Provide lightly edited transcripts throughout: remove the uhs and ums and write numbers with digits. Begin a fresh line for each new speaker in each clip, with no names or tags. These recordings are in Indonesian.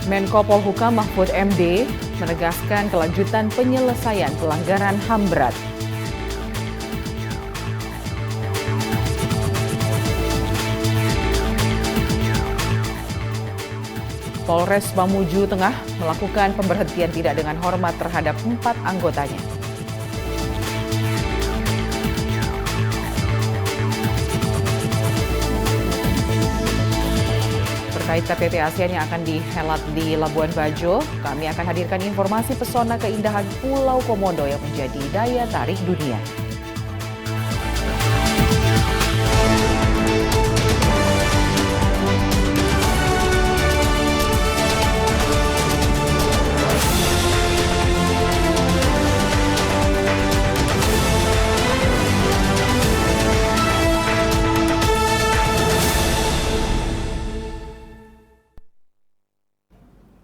Menko Polhukam Mahfud MD menegaskan kelanjutan penyelesaian pelanggaran HAM berat. Polres Mamuju Tengah melakukan pemberhentian tidak dengan hormat terhadap 4 anggotanya. Terkait KTT ASEAN yang akan dihelat di Labuan Bajo, kami akan hadirkan informasi pesona keindahan Pulau Komodo yang menjadi daya tarik dunia.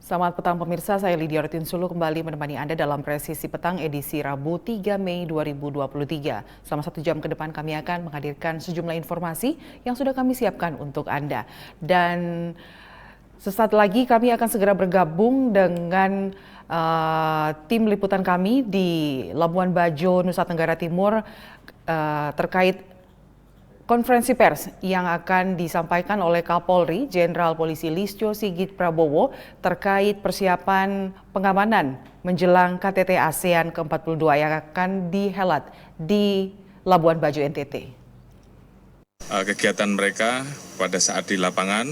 Selamat petang pemirsa, saya Lydia Rotinsulu kembali menemani Anda dalam Presisi Petang edisi Rabu 3 Mei 2023. Selama 1 jam ke depan kami akan menghadirkan sejumlah informasi yang sudah kami siapkan untuk Anda. Dan sesaat lagi kami akan segera bergabung dengan tim liputan kami di Labuan Bajo, Nusa Tenggara Timur terkait konferensi pers yang akan disampaikan oleh Kapolri Jenderal Polisi Listio Sigit Prabowo terkait persiapan pengamanan menjelang KTT ASEAN ke-42 yang akan dihelat di Labuan Bajo, NTT.
Kegiatan mereka pada saat di lapangan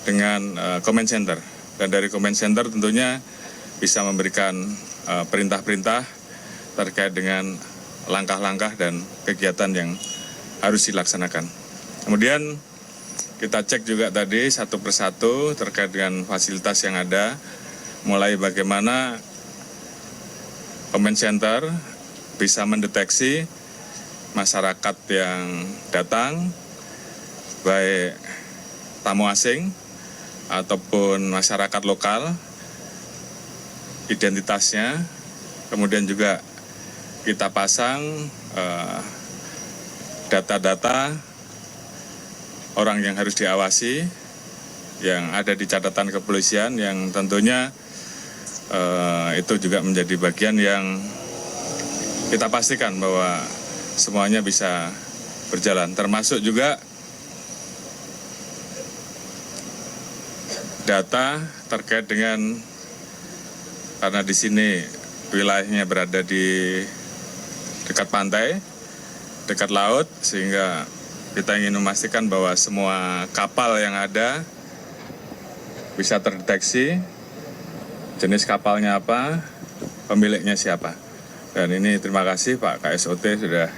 dengan Command Center, dan dari Command Center tentunya bisa memberikan perintah-perintah terkait dengan langkah-langkah dan kegiatan yang harus dilaksanakan. Kemudian kita cek juga tadi satu persatu terkait dengan fasilitas yang ada, mulai bagaimana Command Center bisa mendeteksi masyarakat yang datang, baik tamu asing ataupun masyarakat lokal, identitasnya, kemudian juga kita pasang data-data orang yang harus diawasi yang ada di catatan kepolisian, yang tentunya itu juga menjadi bagian yang kita pastikan bahwa semuanya bisa berjalan, termasuk juga data terkait dengan, karena di sini wilayahnya berada di dekat pantai, dekat laut, sehingga kita ingin memastikan bahwa semua kapal yang ada bisa terdeteksi jenis kapalnya apa, pemiliknya siapa. Dan ini terima kasih Pak KSOT sudah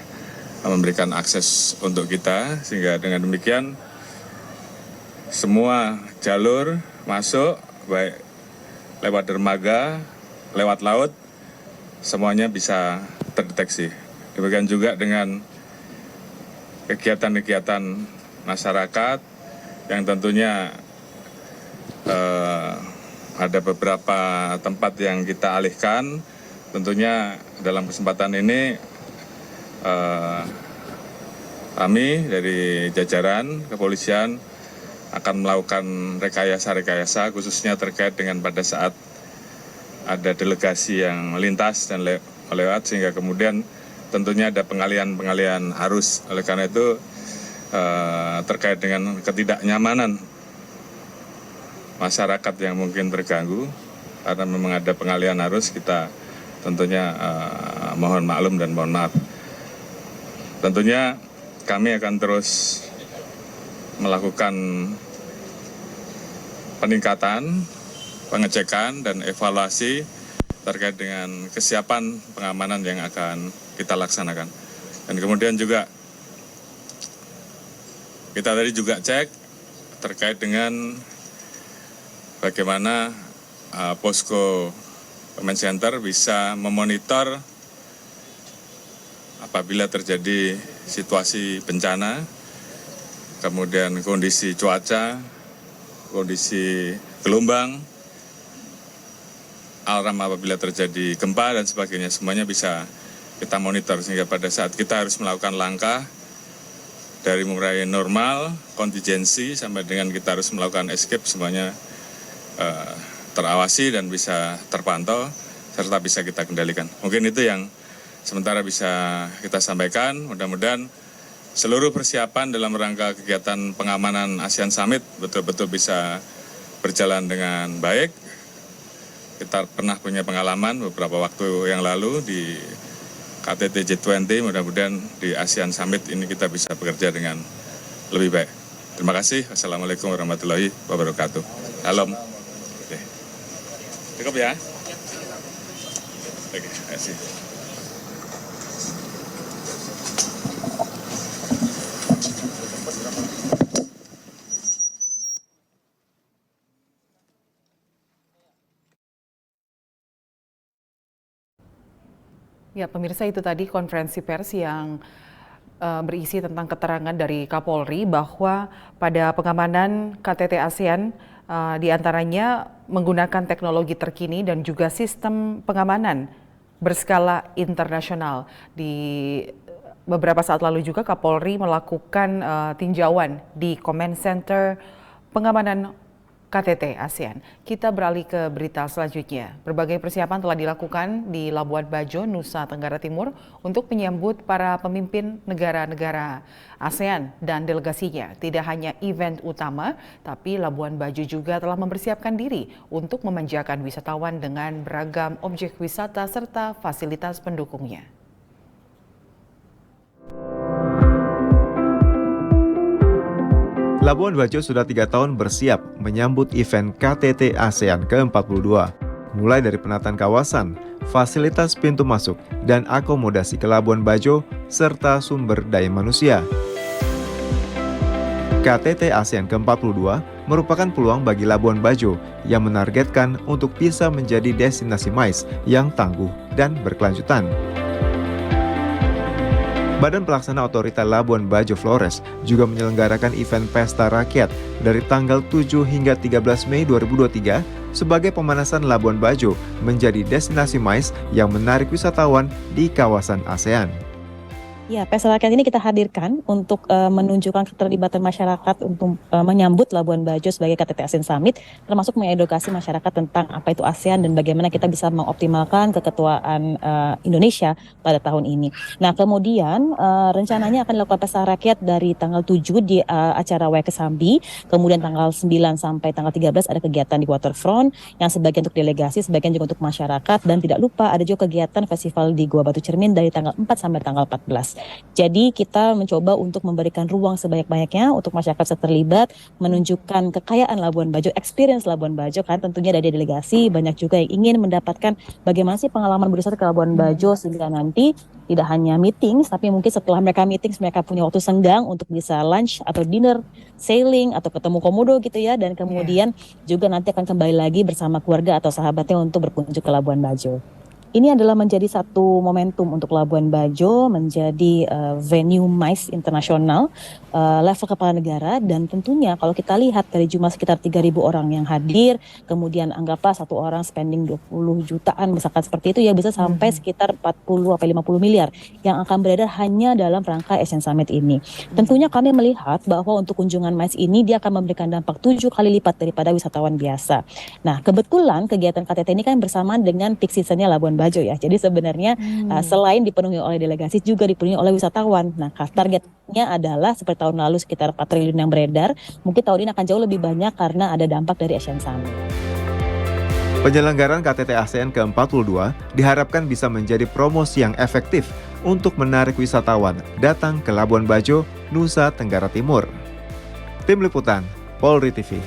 memberikan akses untuk kita, sehingga dengan demikian semua jalur masuk, baik lewat dermaga, lewat laut, semuanya bisa terdeteksi. Demikian juga dengan kegiatan-kegiatan masyarakat yang tentunya ada beberapa tempat yang kita alihkan. Tentunya dalam kesempatan ini kami dari jajaran kepolisian akan melakukan rekayasa-rekayasa khususnya terkait dengan pada saat ada delegasi yang melintas dan lewat, sehingga kemudian tentunya ada pengalihan arus. Oleh karena itu terkait dengan ketidaknyamanan masyarakat yang mungkin terganggu karena memang ada pengalihan arus, kita tentunya mohon maklum dan mohon maaf. Tentunya kami akan terus melakukan peningkatan, pengecekan dan evaluasi terkait dengan kesiapan pengamanan yang akan kita laksanakan. Dan kemudian juga kita tadi juga cek terkait dengan bagaimana posko Command Center bisa memonitor apabila terjadi situasi bencana, kemudian kondisi cuaca, kondisi gelombang, alarm apabila terjadi gempa dan sebagainya, semuanya bisa kita monitor, sehingga pada saat kita harus melakukan langkah dari mulai normal, kontingensi, sampai dengan kita harus melakukan escape, semuanya terawasi dan bisa terpantau serta bisa kita kendalikan. Mungkin itu yang sementara bisa kita sampaikan. Mudah-mudahan seluruh persiapan dalam rangka kegiatan pengamanan ASEAN Summit betul-betul bisa berjalan dengan baik. Kita pernah punya pengalaman beberapa waktu yang lalu di KTT G20, mudah-mudahan di ASEAN Summit ini kita bisa bekerja dengan lebih baik. Terima kasih. Assalamualaikum warahmatullahi wabarakatuh. Salam. Oke. Cukup ya? Oke, terima kasih.
Ya, pemirsa, itu tadi konferensi pers yang berisi tentang keterangan dari Kapolri bahwa pada pengamanan KTT ASEAN diantaranya menggunakan teknologi terkini dan juga sistem pengamanan berskala internasional. Di beberapa saat lalu juga Kapolri melakukan tinjauan di Command Center pengamanan KTT ASEAN. Kita beralih ke berita selanjutnya. Berbagai persiapan telah dilakukan di Labuan Bajo, Nusa Tenggara Timur untuk menyambut para pemimpin negara-negara ASEAN dan delegasinya. Tidak hanya event utama, tapi Labuan Bajo juga telah mempersiapkan diri untuk memanjakan wisatawan dengan beragam objek wisata serta fasilitas pendukungnya.
Labuan Bajo sudah 3 tahun bersiap menyambut event KTT ASEAN ke-42. Mulai dari penataan kawasan, fasilitas pintu masuk, dan akomodasi ke Labuan Bajo, serta sumber daya manusia. KTT ASEAN ke-42 merupakan peluang bagi Labuan Bajo yang menargetkan untuk bisa menjadi destinasi MICE yang tangguh dan berkelanjutan. Badan Pelaksana Otorita Labuan Bajo Flores juga menyelenggarakan event Pesta Rakyat dari tanggal 7 hingga 13 Mei 2023 sebagai pemanasan Labuan Bajo menjadi destinasi MICE yang menarik wisatawan di kawasan ASEAN.
Ya, Pesta Rakyat ini kita hadirkan untuk menunjukkan keterlibatan masyarakat untuk menyambut Labuan Bajo sebagai KTT ASEAN Summit, termasuk mengedukasi masyarakat tentang apa itu ASEAN dan bagaimana kita bisa mengoptimalkan keketuaan Indonesia pada tahun ini. Nah, kemudian rencananya akan dilakukan Pesta Rakyat dari tanggal 7 di acara Waikesambi, kemudian tanggal 9 sampai tanggal 13 ada kegiatan di Waterfront yang sebagian untuk delegasi, sebagian juga untuk masyarakat, dan tidak lupa ada juga kegiatan festival di Gua Batu Cermin dari tanggal 4 sampai tanggal 14. Jadi kita mencoba untuk memberikan ruang sebanyak-banyaknya untuk masyarakat terlibat, menunjukkan kekayaan Labuan Bajo, experience Labuan Bajo, kan tentunya dari delegasi banyak juga yang ingin mendapatkan bagaimana sih pengalaman berwisata ke Labuan Bajo sehingga nanti tidak hanya meeting, tapi mungkin setelah mereka meeting mereka punya waktu senggang untuk bisa lunch atau dinner, sailing atau ketemu komodo gitu ya, dan kemudian juga nanti akan kembali lagi bersama keluarga atau sahabatnya untuk berkunjung ke Labuan Bajo. Ini adalah menjadi satu momentum untuk Labuan Bajo menjadi venue MICE internasional level kepala negara, dan tentunya kalau kita lihat dari jumlah sekitar 3.000 orang yang hadir, kemudian anggaplah satu orang spending 20 jutaan misalkan seperti itu ya, bisa sampai sekitar 40-50 miliar yang akan beredar hanya dalam rangka ASEAN Summit ini. Tentunya kami melihat bahwa untuk kunjungan MICE ini dia akan memberikan dampak 7 kali lipat daripada wisatawan biasa. Nah, kebetulan kegiatan KTT ini kan bersamaan dengan peak seasonnya Labuan Bajo ya. Jadi sebenarnya selain dipenuhi oleh delegasi juga dipenuhi oleh wisatawan. Nah, targetnya adalah seperti tahun lalu sekitar 4 triliun yang beredar. Mungkin tahun ini akan jauh lebih banyak karena ada dampak dari ASEAN Summit.
Penyelenggaraan KTT ASEAN ke-42 diharapkan bisa menjadi promosi yang efektif untuk menarik wisatawan datang ke Labuan Bajo, Nusa Tenggara Timur. Tim Liputan, Polri TV.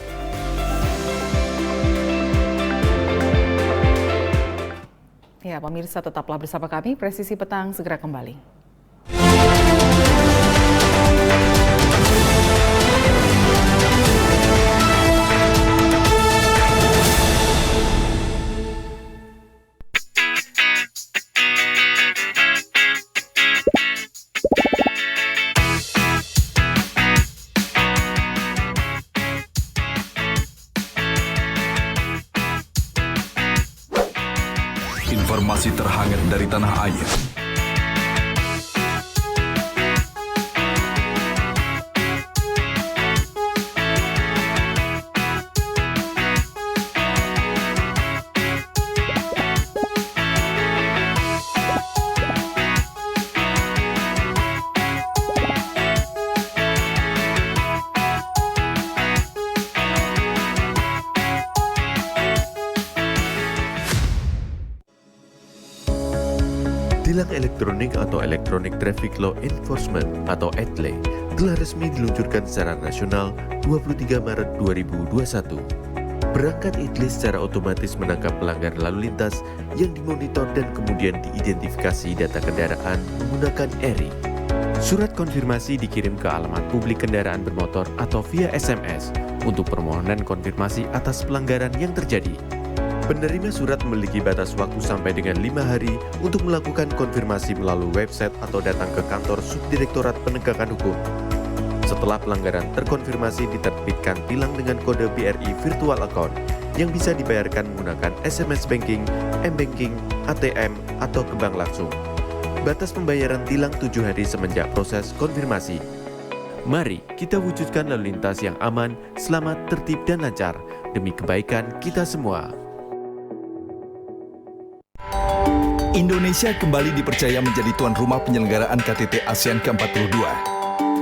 Ya, pemirsa, tetaplah bersama kami. Presisi Petang segera kembali.
Informasi terhangat dari tanah air.
Tilang elektronik atau Electronic Traffic Law Enforcement atau ETLE telah resmi diluncurkan secara nasional 23 Maret 2021. Perangkat ETLE secara otomatis menangkap pelanggar lalu lintas yang dimonitor dan kemudian diidentifikasi data kendaraan menggunakan ERI. Surat konfirmasi dikirim ke alamat publik kendaraan bermotor atau via SMS untuk permohonan konfirmasi atas pelanggaran yang terjadi. Penerima surat memiliki batas waktu sampai dengan 5 hari untuk melakukan konfirmasi melalui website atau datang ke kantor Subdirektorat Penegakan Hukum. Setelah pelanggaran terkonfirmasi, diterbitkan tilang dengan kode BRI Virtual Account yang bisa dibayarkan menggunakan SMS Banking, M-Banking, ATM, atau ke bank langsung. Batas pembayaran tilang 7 hari semenjak proses konfirmasi. Mari kita wujudkan lalu lintas yang aman, selamat, tertib, dan lancar demi kebaikan kita semua.
Indonesia kembali dipercaya menjadi tuan rumah penyelenggaraan KTT ASEAN ke-42.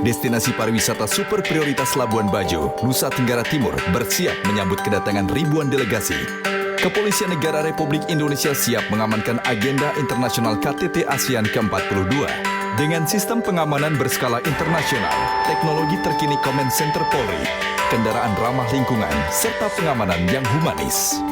Destinasi pariwisata super prioritas Labuan Bajo, Nusa Tenggara Timur bersiap menyambut kedatangan ribuan delegasi. Kepolisian Negara Republik Indonesia siap mengamankan agenda internasional KTT ASEAN ke-42. Dengan sistem pengamanan berskala internasional, teknologi terkini Command Center Polri, kendaraan ramah lingkungan, serta pengamanan yang humanis.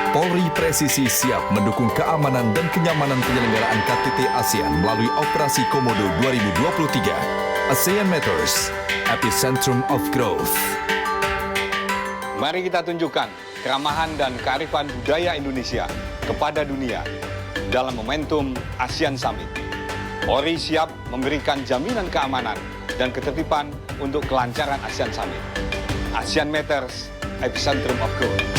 Polri Presisi siap mendukung keamanan dan kenyamanan penyelenggaraan KTT ASEAN melalui Operasi Komodo 2023. ASEAN Matters, Epicentrum of Growth.
Mari kita tunjukkan keramahan dan kearifan budaya Indonesia kepada dunia dalam momentum ASEAN Summit. Polri siap memberikan jaminan keamanan dan ketertiban untuk kelancaran ASEAN Summit. ASEAN Matters, Epicentrum of Growth.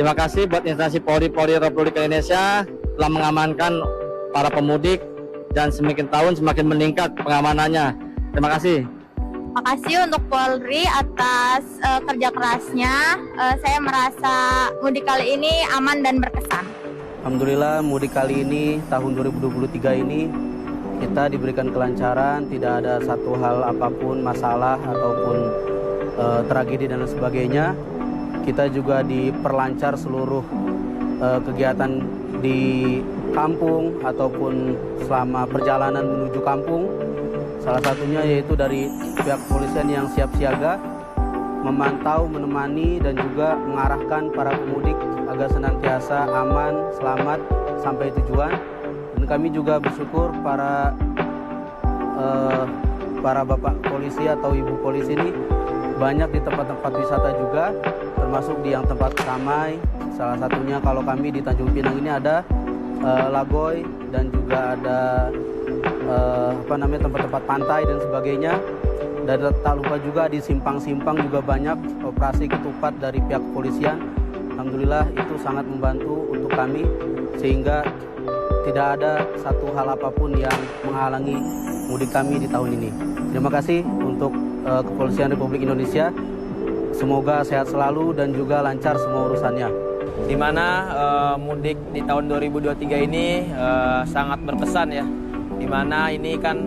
Terima kasih buat instansi Polri Republik Indonesia telah mengamankan para pemudik dan semakin tahun semakin meningkat pengamanannya. Terima kasih.
Terima kasih untuk Polri atas kerja kerasnya. Saya merasa mudik kali ini aman dan berkesan.
Alhamdulillah mudik kali ini tahun 2023 ini kita diberikan kelancaran, tidak ada satu hal apapun masalah ataupun tragedi dan sebagainya. Kita juga diperlancar seluruh kegiatan di kampung ataupun selama perjalanan menuju kampung. Salah satunya yaitu dari pihak kepolisian yang siap siaga, memantau, menemani, dan juga mengarahkan para pemudik agar senantiasa aman, selamat, sampai tujuan. Dan kami juga bersyukur para bapak polisi atau ibu polisi ini banyak di tempat-tempat wisata juga, termasuk di yang tempat ramai. Salah satunya kalau kami di Tanjung Pinang ini ada Lagoy dan juga ada tempat-tempat pantai dan sebagainya. Dan tak lupa juga di simpang-simpang juga banyak operasi ketupat dari pihak kepolisian. Alhamdulillah itu sangat membantu untuk kami sehingga tidak ada satu hal apapun yang menghalangi mudik kami di tahun ini. Terima kasih untuk Kepolisian Republik Indonesia. Semoga sehat selalu dan juga lancar semua urusannya.
Di mana mudik di tahun 2023 ini sangat berkesan ya. Di mana ini kan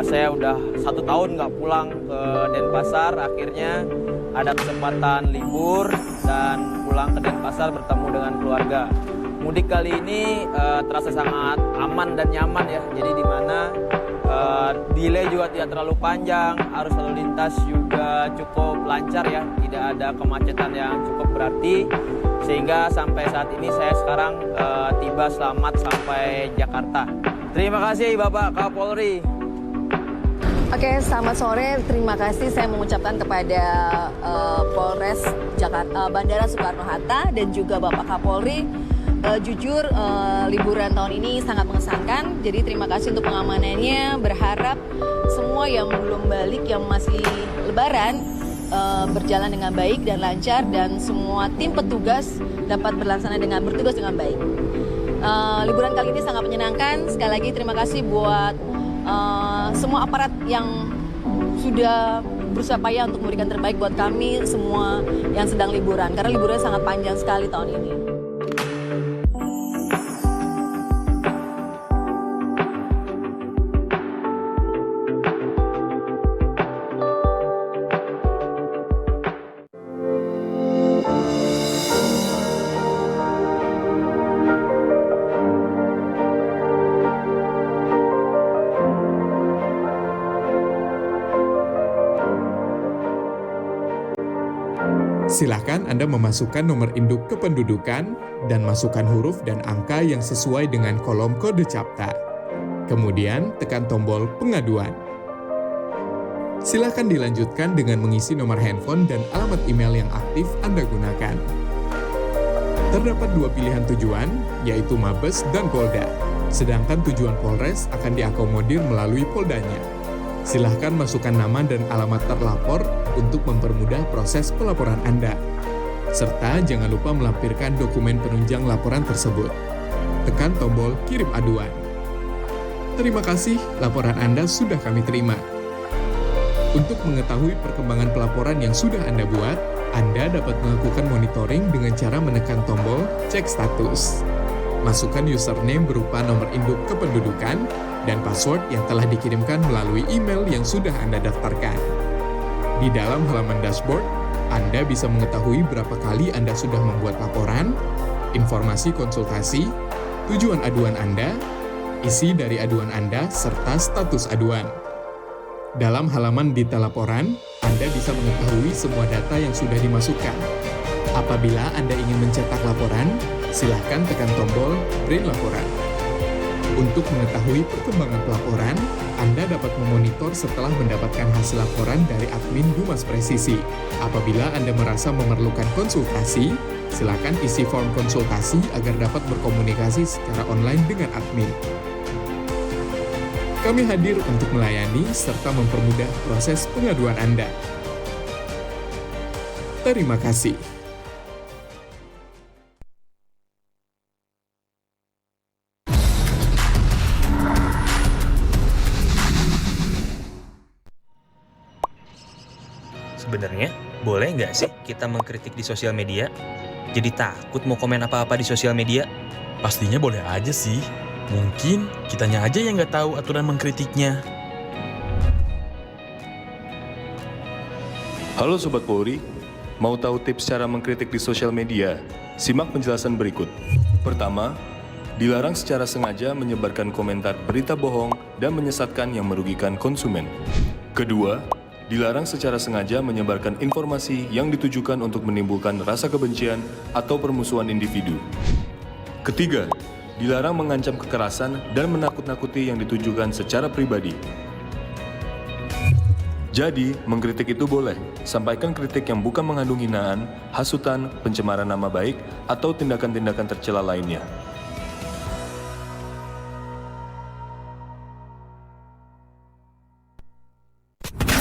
saya udah 1 tahun nggak pulang ke Denpasar, akhirnya ada kesempatan libur dan pulang ke Denpasar bertemu dengan keluarga. Mudik kali ini terasa sangat aman dan nyaman ya. Jadi di mana delay juga tidak terlalu panjang, arus lalu lintas juga cukup lancar ya, tidak ada kemacetan yang cukup berarti, sehingga sampai saat ini saya sekarang tiba selamat sampai Jakarta. Terima kasih Bapak Kapolri.
Oke, selamat sore. Terima kasih saya mengucapkan kepada Polres Jakarta, Bandara Soekarno-Hatta dan juga Bapak Kapolri. Jujur liburan tahun ini sangat mengesankan. Jadi terima kasih untuk pengamanannya. Berharap semua yang belum balik, yang masih lebaran, berjalan dengan baik dan lancar, dan semua tim petugas dapat bertugas dengan baik. Liburan kali ini sangat menyenangkan. Sekali lagi terima kasih buat semua aparat yang sudah berusaha payah untuk memberikan terbaik buat kami semua yang sedang liburan, karena liburannya sangat panjang sekali tahun ini.
Silakan Anda memasukkan nomor induk kependudukan dan masukkan huruf dan angka yang sesuai dengan kolom kode CAPTA. Kemudian tekan tombol pengaduan. Silakan dilanjutkan dengan mengisi nomor handphone dan alamat email yang aktif Anda gunakan. Terdapat dua pilihan tujuan, yaitu Mabes dan Polda. Sedangkan tujuan Polres akan diakomodir melalui Poldanya. Silahkan masukkan nama dan alamat terlapor untuk mempermudah proses pelaporan Anda. Serta jangan lupa melampirkan dokumen penunjang laporan tersebut. Tekan tombol kirim aduan. Terima kasih, laporan Anda sudah kami terima. Untuk mengetahui perkembangan pelaporan yang sudah Anda buat, Anda dapat melakukan monitoring dengan cara menekan tombol cek status. Masukkan username berupa nomor induk kependudukan dan password yang telah dikirimkan melalui email yang sudah Anda daftarkan. Di dalam halaman dashboard, Anda bisa mengetahui berapa kali Anda sudah membuat laporan, informasi konsultasi, tujuan aduan Anda, isi dari aduan Anda, serta status aduan. Dalam halaman detail laporan, Anda bisa mengetahui semua data yang sudah dimasukkan. Apabila Anda ingin mencetak laporan, silakan tekan tombol print laporan. Untuk mengetahui perkembangan pelaporan, Anda dapat memonitor setelah mendapatkan hasil laporan dari admin Humas Presisi. Apabila Anda merasa memerlukan konsultasi, silakan isi form konsultasi agar dapat berkomunikasi secara online dengan admin. Kami hadir untuk melayani serta mempermudah proses pengaduan Anda. Terima kasih.
Sebenarnya, boleh nggak sih kita mengkritik di sosial media? Jadi takut mau komen apa-apa di sosial media?
Pastinya boleh aja sih. Mungkin kitanya aja yang nggak tahu aturan mengkritiknya.
Halo Sobat Polri, mau tahu tips cara mengkritik di sosial media? Simak penjelasan berikut. Pertama, dilarang secara sengaja menyebarkan komentar berita bohong dan menyesatkan yang merugikan konsumen. Kedua, dilarang secara sengaja menyebarkan informasi yang ditujukan untuk menimbulkan rasa kebencian atau permusuhan individu. Ketiga, dilarang mengancam kekerasan dan menakut-nakuti yang ditujukan secara pribadi. Jadi, mengkritik itu boleh. Sampaikan kritik yang bukan mengandung hinaan, hasutan, pencemaran nama baik, atau tindakan-tindakan tercela lainnya.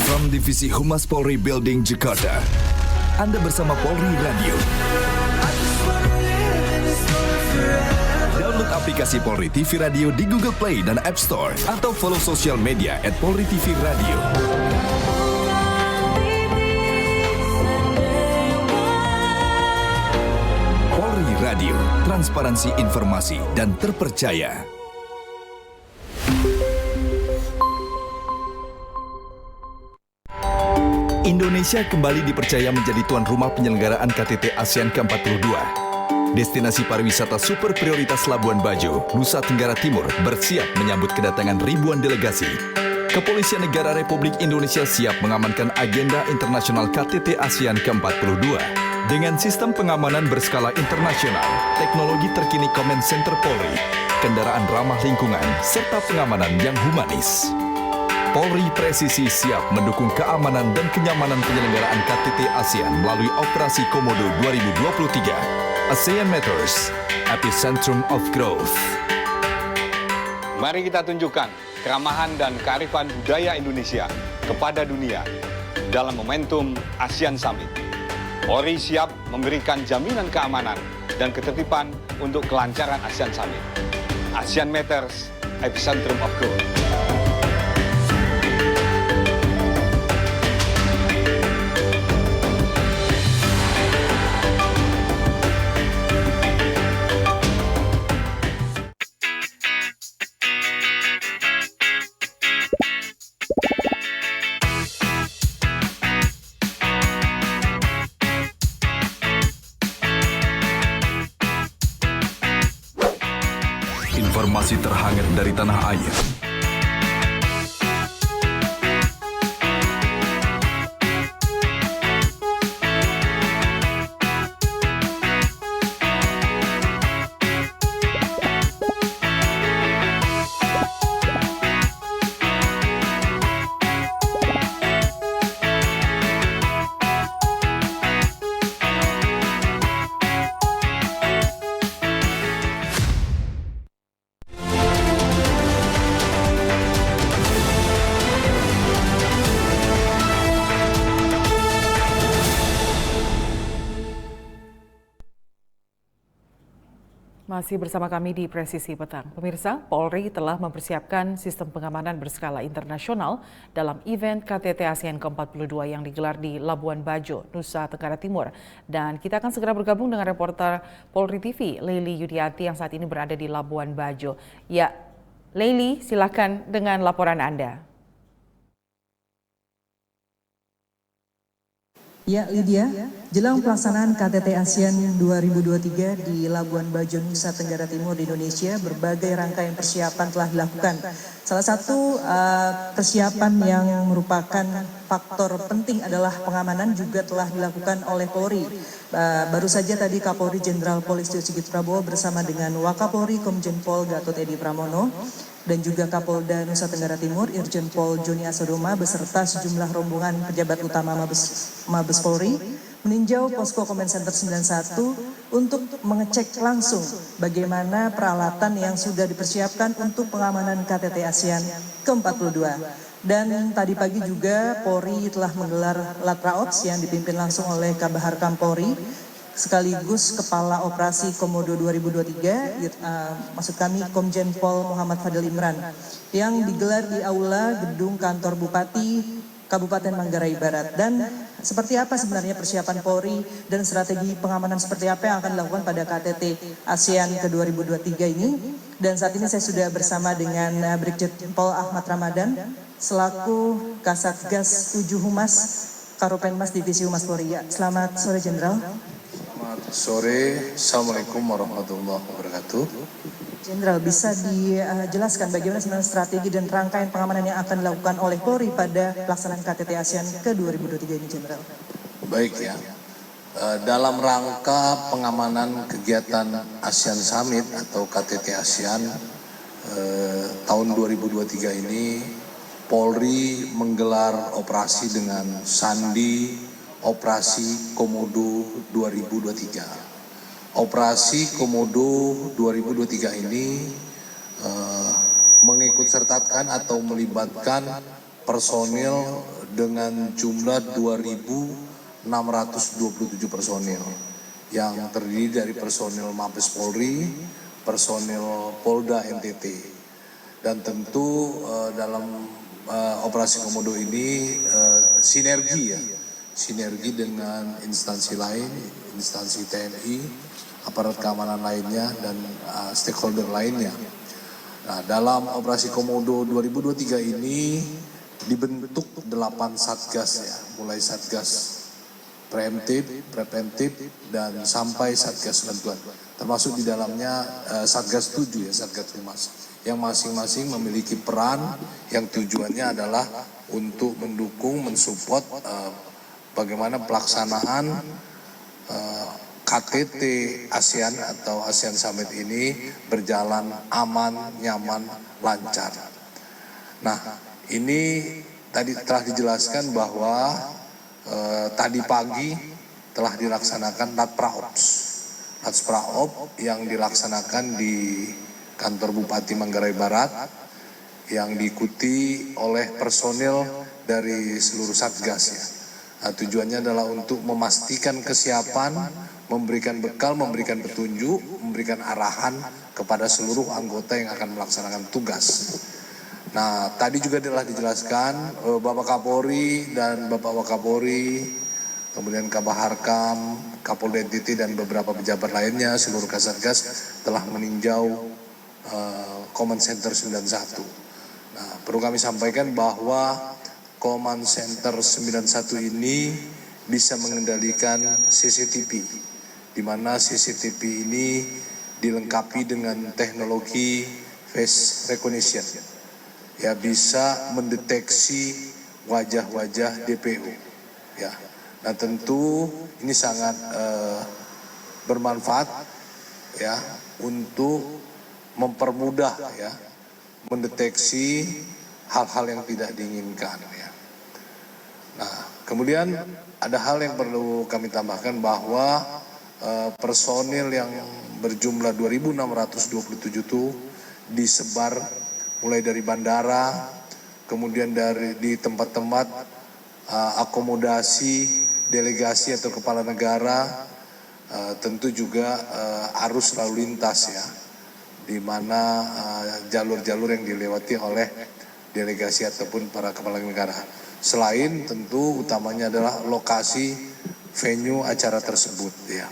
From Divisi Humas Polri Building Jakarta, Anda bersama Polri Radio. Download aplikasi Polri TV Radio di Google Play dan App Store atau follow sosial media @Polri TV Radio. Polri Radio, transparansi informasi dan terpercaya. Indonesia kembali dipercaya menjadi tuan rumah penyelenggaraan KTT ASEAN ke-42. Destinasi pariwisata super prioritas Labuan Bajo, Nusa Tenggara Timur bersiap menyambut kedatangan ribuan delegasi. Kepolisian Negara Republik Indonesia siap mengamankan agenda internasional KTT ASEAN ke-42. Dengan sistem pengamanan berskala internasional, teknologi terkini Command Center Polri, kendaraan ramah lingkungan, serta pengamanan yang humanis. Polri Presisi siap mendukung keamanan dan kenyamanan penyelenggaraan KTT ASEAN melalui Operasi Komodo 2023. ASEAN Matters, Epicentrum of Growth.
Mari kita tunjukkan keramahan dan kearifan budaya Indonesia kepada dunia dalam momentum ASEAN Summit. Polri siap memberikan jaminan keamanan dan ketertiban untuk kelancaran ASEAN Summit. ASEAN Matters, Epicentrum of Growth.
Informasi terhangat dari tanah air.
Masih bersama kami di Presisi Petang. Pemirsa, Polri telah mempersiapkan sistem pengamanan berskala internasional dalam event KTT ASEAN ke-42 yang digelar di Labuan Bajo, Nusa Tenggara Timur. Dan kita akan segera bergabung dengan reporter Polri TV, Leili Yudiati yang saat ini berada di Labuan Bajo. Ya, Leili, silakan dengan laporan Anda.
Ya, Lydia, jelang pelaksanaan KTT ASEAN 2023 di Labuan Bajo, Nusa Tenggara Timur di Indonesia, berbagai rangkaian persiapan telah dilakukan. Salah satu persiapan yang merupakan faktor penting adalah pengamanan juga telah dilakukan oleh Polri. Baru saja tadi Kapolri Jenderal Polisi Sigit Prabowo bersama dengan Wakapolri Komjen Pol Gatot Edi Pramono dan juga Kapolda Nusa Tenggara Timur Irjen Pol Joni Asodoma beserta sejumlah rombongan pejabat utama Mabes Polri meninjau posko Command Center 91 untuk mengecek langsung bagaimana peralatan yang sudah dipersiapkan untuk pengamanan KTT ASEAN ke-42. Dan tadi pagi juga Polri telah menggelar Latraops yang dipimpin langsung oleh Kabahar Kampolri sekaligus Kepala Operasi Komodo 2023, maksud kami Komjen Pol Muhammad Fadil Imran, yang digelar di Aula Gedung Kantor Bupati Kabupaten Manggarai Barat. Dan seperti apa sebenarnya persiapan Polri dan strategi pengamanan seperti apa yang akan dilakukan pada KTT ASEAN ke-2023 ini. Dan saat ini saya sudah bersama dengan Brigjen Pol Ahmad Ramadan selaku Kasatgas 7 Humas Karopenmas Divisi Humas Polri. Selamat sore Jenderal.
Selamat sore, Assalamualaikum warahmatullahi wabarakatuh.
Jenderal, bisa dijelaskan bagaimana sebenarnya strategi dan rangkaian pengamanan yang akan dilakukan oleh Polri pada pelaksanaan KTT ASEAN ke-2023 ini, Jenderal?
Baik ya, dalam rangka pengamanan kegiatan ASEAN Summit atau KTT ASEAN tahun 2023 ini, Polri menggelar operasi dengan sandi Operasi Komodo 2023. Operasi Komodo 2023 ini mengikut sertakan atau melibatkan personil dengan jumlah 2.627 personil yang terdiri dari personil Mabes Polri, personil Polda NTT, dan tentu dalam operasi Komodo ini sinergi dengan instansi lain, instansi TNI, aparat keamanan lainnya, dan stakeholder lainnya. Nah, dalam operasi Komodo 2023 ini dibentuk 8 satgas ya, mulai satgas preventif, dan sampai satgas bantuan. Termasuk di dalamnya satgas 7 ya, satgas Humas, yang masing-masing memiliki peran yang tujuannya adalah untuk mendukung, mensupport bagaimana pelaksanaan KTT ASEAN atau ASEAN Summit ini berjalan aman, nyaman, lancar. Nah, ini tadi telah dijelaskan bahwa tadi pagi telah dilaksanakan Latraops yang dilaksanakan di kantor Bupati Manggarai Barat yang diikuti oleh personil dari seluruh satgas ya. Nah, tujuannya adalah untuk memastikan kesiapan, memberikan bekal, memberikan petunjuk, memberikan arahan kepada seluruh anggota yang akan melaksanakan tugas. Nah, tadi juga telah dijelaskan Bapak Kapolri dan Bapak Wakapolri, kemudian Kabaharkam, Kapolda NTT, dan beberapa pejabat lainnya, seluruh Kasatgas telah meninjau Command Center 91. Nah, perlu kami sampaikan bahwa Command Center 91 ini bisa mengendalikan CCTV, di mana CCTV ini dilengkapi dengan teknologi face recognition, ya, bisa mendeteksi wajah-wajah DPO, ya. Nah, tentu ini sangat bermanfaat, ya, untuk mempermudah, ya, mendeteksi hal-hal yang tidak diinginkan, ya. Nah, kemudian ada hal yang perlu kami tambahkan bahwa personil yang berjumlah 2.627 itu disebar mulai dari bandara, kemudian di tempat-tempat akomodasi delegasi atau kepala negara, tentu juga arus lalu lintas ya, di mana jalur-jalur yang dilewati oleh delegasi ataupun para kepala negara. Selain tentu utamanya adalah lokasi venue acara tersebut ya.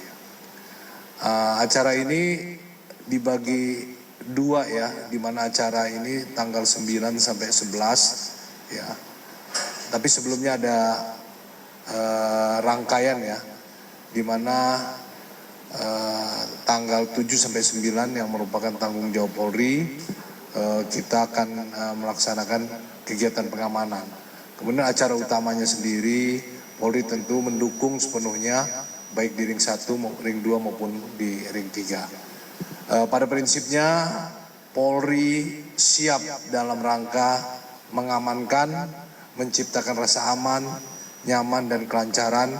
Acara ini dibagi dua ya, di mana acara ini tanggal 9 sampai 11 ya. Tapi sebelumnya ada rangkaian ya, di mana tanggal 7 sampai 9 yang merupakan tanggung jawab Polri, kita akan melaksanakan kegiatan pengamanan. Kemudian acara utamanya sendiri, Polri tentu mendukung sepenuhnya baik di ring 1, ring 2 maupun di ring 3. Pada prinsipnya Polri siap dalam rangka mengamankan, menciptakan rasa aman, nyaman dan kelancaran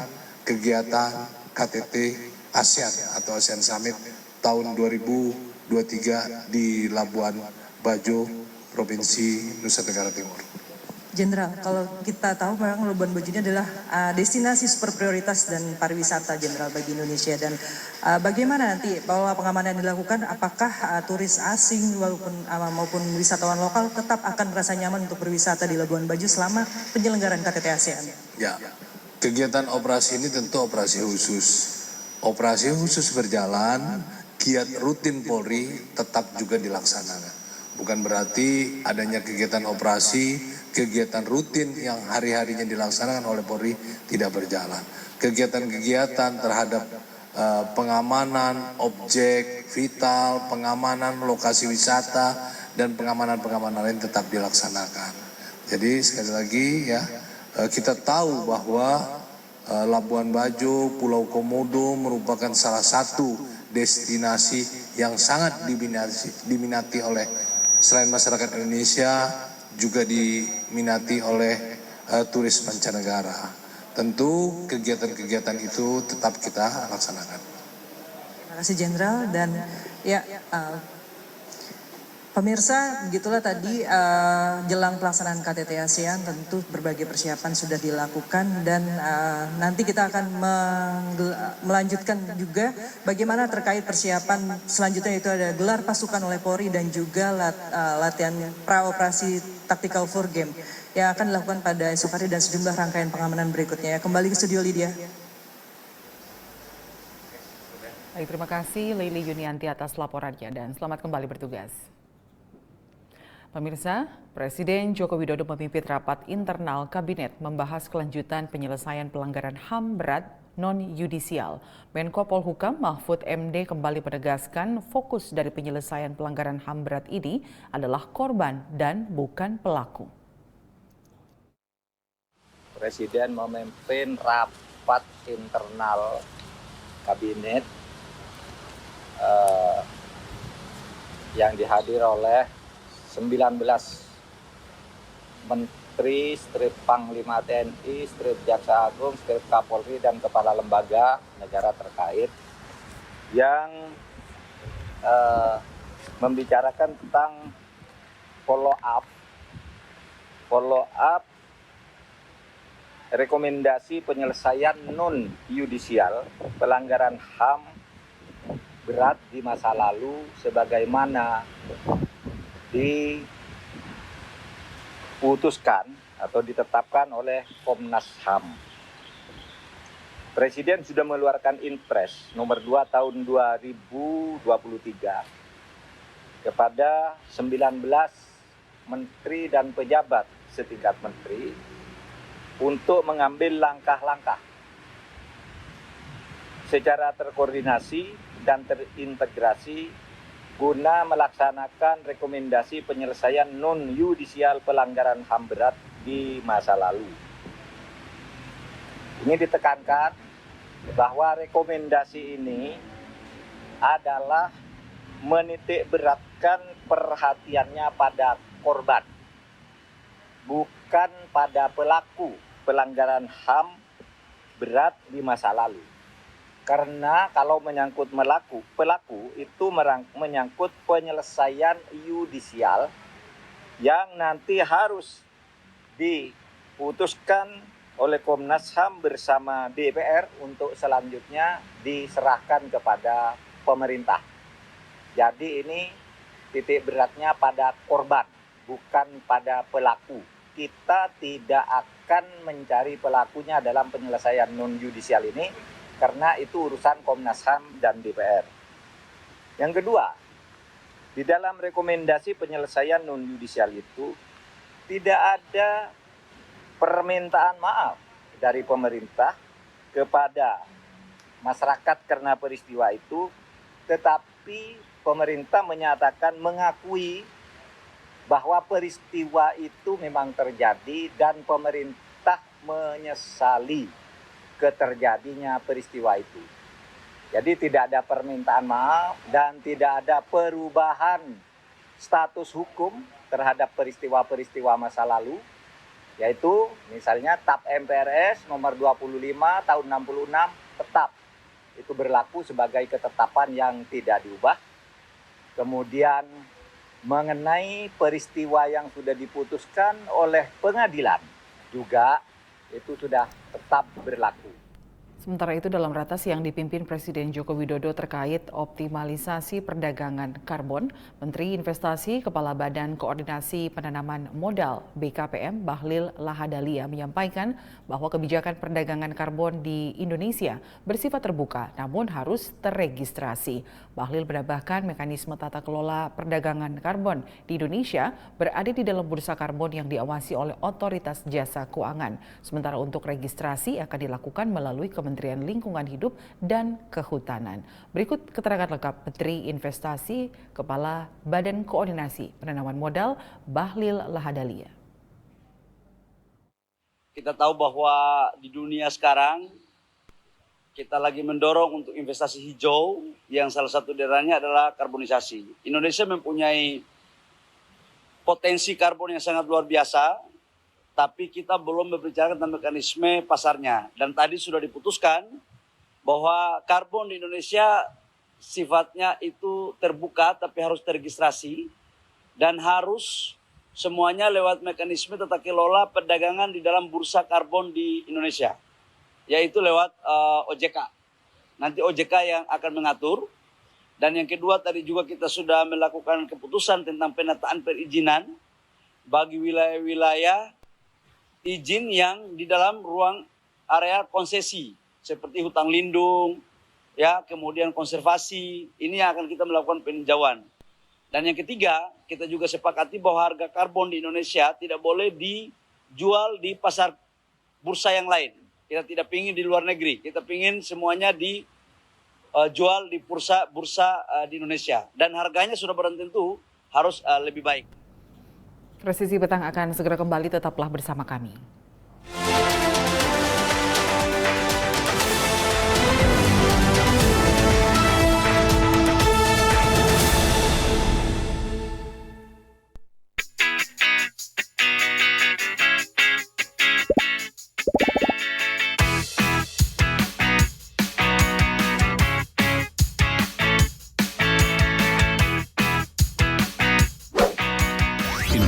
kegiatan KTT ASEAN atau ASEAN Summit tahun 2023 di Labuan Bajo, Provinsi Nusa Tenggara Timur.
Jenderal, kalau kita tahu memang Labuan Bajo ini adalah destinasi super prioritas dan pariwisata Jenderal bagi Indonesia, dan bagaimana nanti bahwa pengamanan yang dilakukan, apakah turis asing maupun wisatawan lokal tetap akan merasa nyaman untuk berwisata di Labuan Bajo selama penyelenggaraan KTT ASEAN?
Ya, kegiatan operasi ini tentu operasi khusus. Operasi khusus berjalan, giat rutin Polri tetap juga dilaksanakan. Bukan berarti adanya kegiatan operasi, kegiatan rutin yang hari-harinya dilaksanakan oleh Polri tidak berjalan. Kegiatan-kegiatan terhadap pengamanan objek vital, pengamanan lokasi wisata, dan pengamanan-pengamanan lain tetap dilaksanakan. Jadi sekali lagi ya, kita tahu bahwa Labuan Bajo, Pulau Komodo merupakan salah satu destinasi yang sangat diminati oleh selain masyarakat Indonesia, juga diminati oleh turis mancanegara. Tentu kegiatan-kegiatan itu tetap kita laksanakan.
Terima kasih Jenderal, dan ya pemirsa, begitulah tadi jelang pelaksanaan KTT ASEAN tentu berbagai persiapan sudah dilakukan, dan nanti kita akan melanjutkan juga bagaimana terkait persiapan selanjutnya, itu ada gelar pasukan oleh Polri dan juga latihan praoperasi tactical for game yang akan dilakukan pada esok hari dan sejumlah rangkaian pengamanan berikutnya. Kembali ke studio Lydia.
Baik, terima kasih Leili Yunianti atas laporannya dan selamat kembali bertugas. Pemirsa, Presiden Joko Widodo memimpin rapat internal kabinet membahas kelanjutan penyelesaian pelanggaran HAM berat non-yudisial. Menko Polhukam Mahfud MD kembali menegaskan fokus dari penyelesaian pelanggaran HAM berat ini adalah korban dan bukan pelaku.
Presiden memimpin rapat internal kabinet yang dihadiri oleh 19 Menteri, Strip Panglima TNI, Strip Jaksa Agung, Strip Kapolri, dan Kepala Lembaga Negara terkait yang membicarakan tentang follow up rekomendasi penyelesaian non-yudisial pelanggaran HAM berat di masa lalu sebagaimana diputuskan atau ditetapkan oleh Komnas HAM. Presiden sudah mengeluarkan Inpres nomor 2 tahun 2023 kepada 19 menteri dan pejabat setingkat menteri untuk mengambil langkah-langkah secara terkoordinasi dan terintegrasi guna melaksanakan rekomendasi penyelesaian non-yudisial pelanggaran HAM berat di masa lalu. Ini ditekankan bahwa rekomendasi ini adalah menitik beratkan perhatiannya pada korban, bukan pada pelaku pelanggaran HAM berat di masa lalu. Karena kalau menyangkut pelaku itu menyangkut penyelesaian yudisial yang nanti harus diputuskan oleh Komnas HAM bersama DPR untuk selanjutnya diserahkan kepada pemerintah. Jadi ini titik beratnya pada korban, bukan pada pelaku. Kita tidak akan mencari pelakunya dalam penyelesaian non-yudisial ini, karena itu urusan Komnas HAM dan DPR. Yang kedua, di dalam rekomendasi penyelesaian non-yudisial itu tidak ada permintaan maaf dari pemerintah kepada masyarakat karena peristiwa itu, tetapi pemerintah menyatakan mengakui bahwa peristiwa itu memang terjadi dan pemerintah menyesali keterjadinya peristiwa itu. Jadi tidak ada permintaan maaf dan tidak ada perubahan status hukum terhadap peristiwa-peristiwa masa lalu, yaitu misalnya TAP MPRS nomor 25 tahun 66 tetap itu berlaku sebagai ketetapan yang tidak diubah. Kemudian mengenai peristiwa yang sudah diputuskan oleh pengadilan juga itu sudah tetap berlaku.
Sementara itu dalam ratas yang dipimpin Presiden Joko Widodo terkait optimalisasi perdagangan karbon, Menteri Investasi Kepala Badan Koordinasi Penanaman Modal BKPM Bahlil Lahadalia menyampaikan bahwa kebijakan perdagangan karbon di Indonesia bersifat terbuka namun harus terregistrasi. Bahlil menambahkan mekanisme tata kelola perdagangan karbon di Indonesia berada di dalam bursa karbon yang diawasi oleh Otoritas Jasa Keuangan. Sementara untuk registrasi akan dilakukan melalui Kementerian Lingkungan Hidup dan Kehutanan. Berikut keterangan lengkap Menteri Investasi Kepala Badan Koordinasi Penanaman Modal Bahlil Lahadalia.
Kita tahu bahwa di dunia sekarang kita lagi mendorong untuk investasi hijau yang salah satu daerahnya adalah karbonisasi. Indonesia mempunyai potensi karbon yang sangat luar biasa, tapi kita belum berbicara tentang mekanisme pasarnya. Dan tadi sudah diputuskan bahwa karbon di Indonesia sifatnya itu terbuka tapi harus terregistrasi dan harus semuanya lewat mekanisme tata kelola perdagangan di dalam bursa karbon di Indonesia, yaitu lewat OJK. Nanti OJK yang akan mengatur. Dan yang kedua tadi juga kita sudah melakukan keputusan tentang penataan perizinan bagi wilayah-wilayah izin yang di dalam ruang area konsesi seperti hutan lindung, ya, kemudian konservasi. Ini yang akan kita melakukan peninjauan. Dan yang ketiga, kita juga sepakati bahwa harga karbon di Indonesia tidak boleh dijual di pasar bursa yang lain. Kita tidak ingin di luar negeri, kita ingin semuanya dijual di bursa di Indonesia. Dan harganya sudah barang tentu harus lebih baik.
Presisi Petang akan segera kembali, tetaplah bersama kami.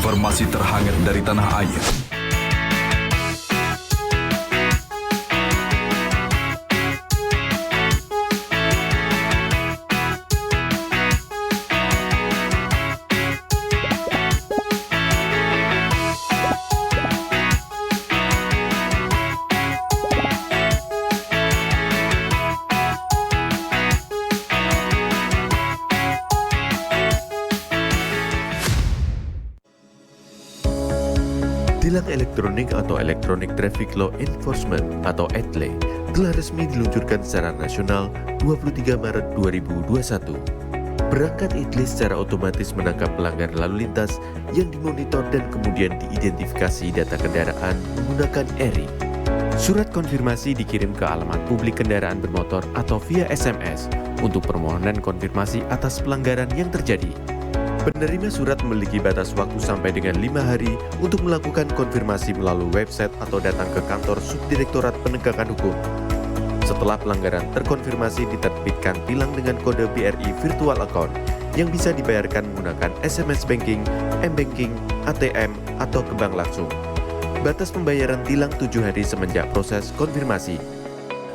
Informasi terhangat dari tanah air.
Tilang elektronik atau Electronic Traffic Law Enforcement atau ETLE telah resmi diluncurkan secara nasional 23 Maret 2021. Perangkat ETLE secara otomatis menangkap pelanggar lalu lintas yang dimonitor dan kemudian diidentifikasi data kendaraan menggunakan ERI. Surat konfirmasi dikirim ke alamat publik kendaraan bermotor atau via SMS untuk permohonan konfirmasi atas pelanggaran yang terjadi. Penerima surat memiliki batas waktu sampai dengan 5 hari untuk melakukan konfirmasi melalui website atau datang ke kantor Subdirektorat Penegakan Hukum. Setelah pelanggaran terkonfirmasi, diterbitkan tilang dengan kode BRI Virtual Account yang bisa dibayarkan menggunakan SMS Banking, M-Banking, ATM, atau ke bank langsung. batas pembayaran tilang 7 hari semenjak proses konfirmasi.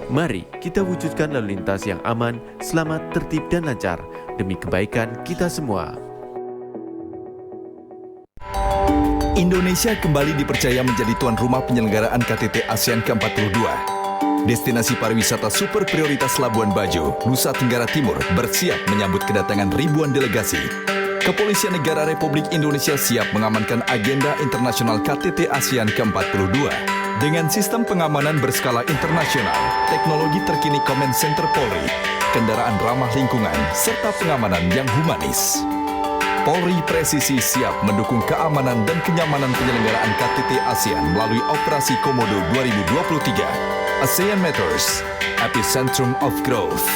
Mari kita wujudkan lalu lintas yang aman, selamat, tertib, dan lancar demi kebaikan kita semua.
Indonesia kembali dipercaya menjadi tuan rumah penyelenggaraan KTT ASEAN ke-42. Destinasi pariwisata super prioritas Labuan Bajo, Nusa Tenggara Timur bersiap menyambut kedatangan ribuan delegasi. Kepolisian Negara Republik Indonesia siap mengamankan agenda internasional KTT ASEAN ke-42 dengan sistem pengamanan berskala internasional, teknologi terkini Command Center Polri, kendaraan ramah lingkungan, serta pengamanan yang humanis. Polri Presisi siap mendukung keamanan dan kenyamanan penyelenggaraan KTT ASEAN melalui Operasi Komodo 2023. ASEAN Matters, Epicentrum of Growth.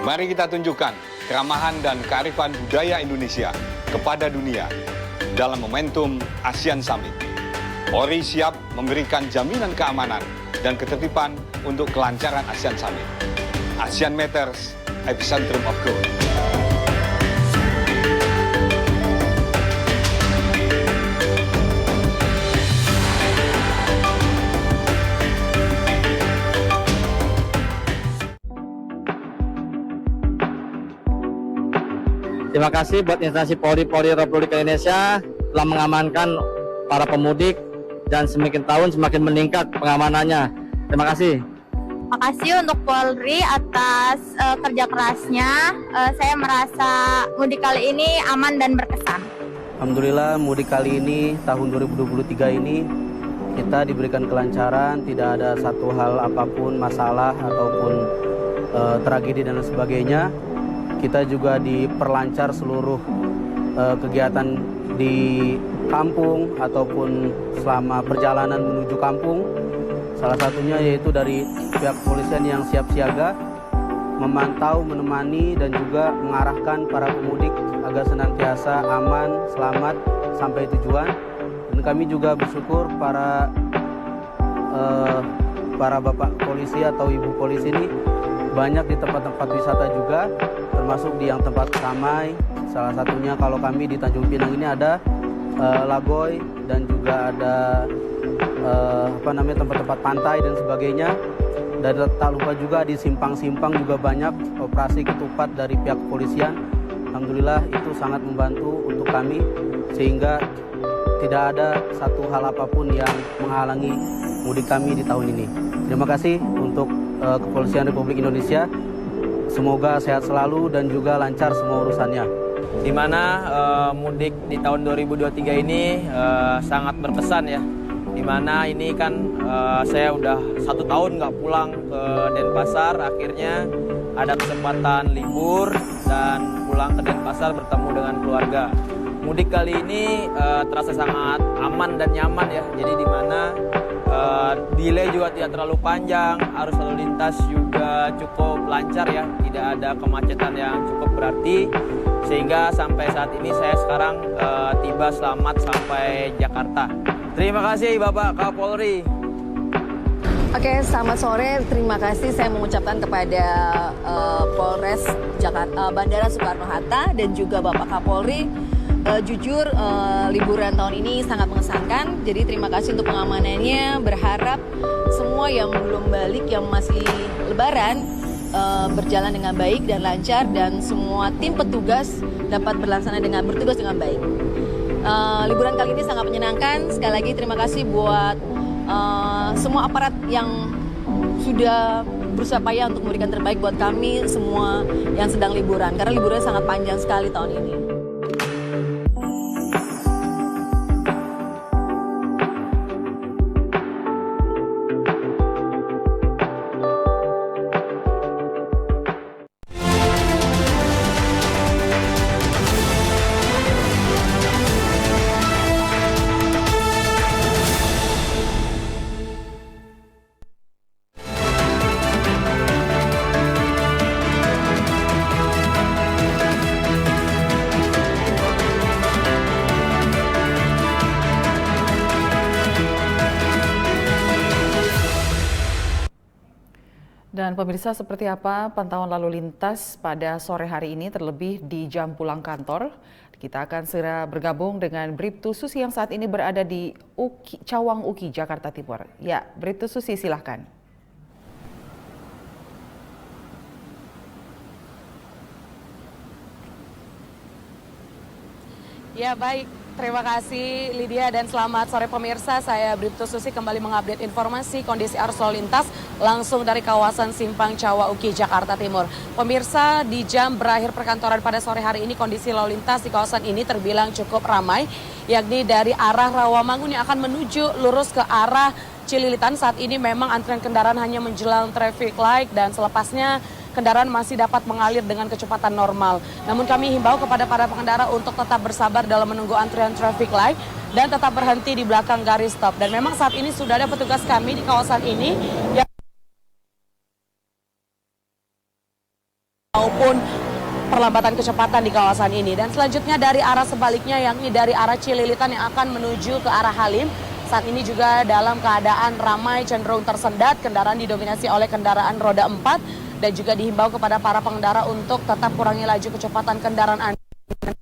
Mari kita tunjukkan keramahan dan kearifan budaya Indonesia kepada dunia dalam momentum ASEAN Summit. Polri siap memberikan jaminan keamanan dan ketertiban untuk kelancaran ASEAN Summit. ASEAN Matters, Epicentrum of Growth.
Terima kasih buat instansi Polri Republik Indonesia telah mengamankan para pemudik dan semakin tahun semakin meningkat pengamanannya. Terima kasih.
Makasih untuk Polri atas kerja kerasnya. Saya merasa mudik kali ini aman dan berkesan.
Alhamdulillah mudik kali ini tahun 2023 ini kita diberikan kelancaran, tidak ada satu hal apapun masalah ataupun tragedi dan sebagainya. Kita juga diperlancar seluruh kegiatan di kampung ataupun selama perjalanan menuju kampung. Salah satunya yaitu dari pihak kepolisian yang siap siaga, memantau, menemani, dan juga mengarahkan para pemudik agar senantiasa aman, selamat, sampai tujuan. Dan kami juga bersyukur para bapak polisi atau ibu polisi ini banyak di tempat-tempat wisata juga, termasuk di yang tempat ramai. Salah satunya kalau kami di Tanjung Pinang ini ada Lagoy dan juga ada tempat-tempat pantai dan sebagainya. Dan tak lupa juga di simpang-simpang juga banyak operasi ketupat dari pihak kepolisian. Alhamdulillah itu sangat membantu untuk kami sehingga tidak ada satu hal apapun yang menghalangi mudik kami di tahun ini. Terima kasih untuk Kepolisian Republik Indonesia. Semoga sehat selalu dan juga lancar semua urusannya.
Di mana mudik di tahun 2023 ini sangat berkesan ya. Di mana ini kan saya udah 1 tahun nggak pulang ke Denpasar, akhirnya ada kesempatan libur dan pulang ke Denpasar bertemu dengan keluarga. Mudik kali ini terasa sangat aman dan nyaman ya. Jadi di mana delay juga tidak terlalu panjang, arus lalu lintas juga cukup lancar ya, tidak ada kemacetan yang cukup berarti, sehingga sampai saat ini saya sekarang tiba selamat sampai Jakarta. Terima kasih Bapak Kapolri.
Oke, selamat sore. Terima kasih saya mengucapkan kepada Polres Jakarta, Bandara Soekarno-Hatta dan juga Bapak Kapolri. Jujur liburan tahun ini sangat mengesankan. Jadi terima kasih untuk pengamanannya. Berharap semua yang belum balik, yang masih lebaran, berjalan dengan baik dan lancar, dan semua tim petugas dapat bertugas dengan baik. Liburan kali ini sangat menyenangkan. Sekali lagi terima kasih buat semua aparat yang sudah berusaha payah untuk memberikan terbaik buat kami semua yang sedang liburan, karena liburannya sangat panjang sekali tahun ini.
Dan pemirsa, seperti apa pantauan lalu lintas pada sore hari ini, terlebih di jam pulang kantor? Kita akan segera bergabung dengan Bribtu Susi yang saat ini berada di Cawang Uki, Jakarta Timur. Ya, Bribtu Susi silahkan.
Ya baik, terima kasih Lydia dan selamat sore pemirsa. Saya Bribtu Susi kembali mengupdate informasi kondisi arus lalu lintas langsung dari kawasan Simpang Cawa Uki, Jakarta Timur. Pemirsa, di jam berakhir perkantoran pada sore hari ini kondisi lalu lintas di kawasan ini terbilang cukup ramai, yakni dari arah Rawamangun yang akan menuju lurus ke arah Cililitan. Saat ini memang antrian kendaraan hanya menjelang traffic light dan selepasnya kendaraan masih dapat mengalir dengan kecepatan normal. Namun kami himbau kepada para pengendara untuk tetap bersabar dalam menunggu antrian traffic light dan tetap berhenti di belakang garis stop. Dan memang saat ini sudah ada petugas kami di kawasan ini yang maupun perlambatan kecepatan di kawasan ini. Dan selanjutnya dari arah sebaliknya, yakni dari arah Cililitan yang akan menuju ke arah Halim, saat ini juga dalam keadaan ramai, cenderung tersendat, kendaraan didominasi oleh kendaraan roda 4, dan juga dihimbau kepada para pengendara untuk tetap kurangi laju kecepatan kendaraan Anda.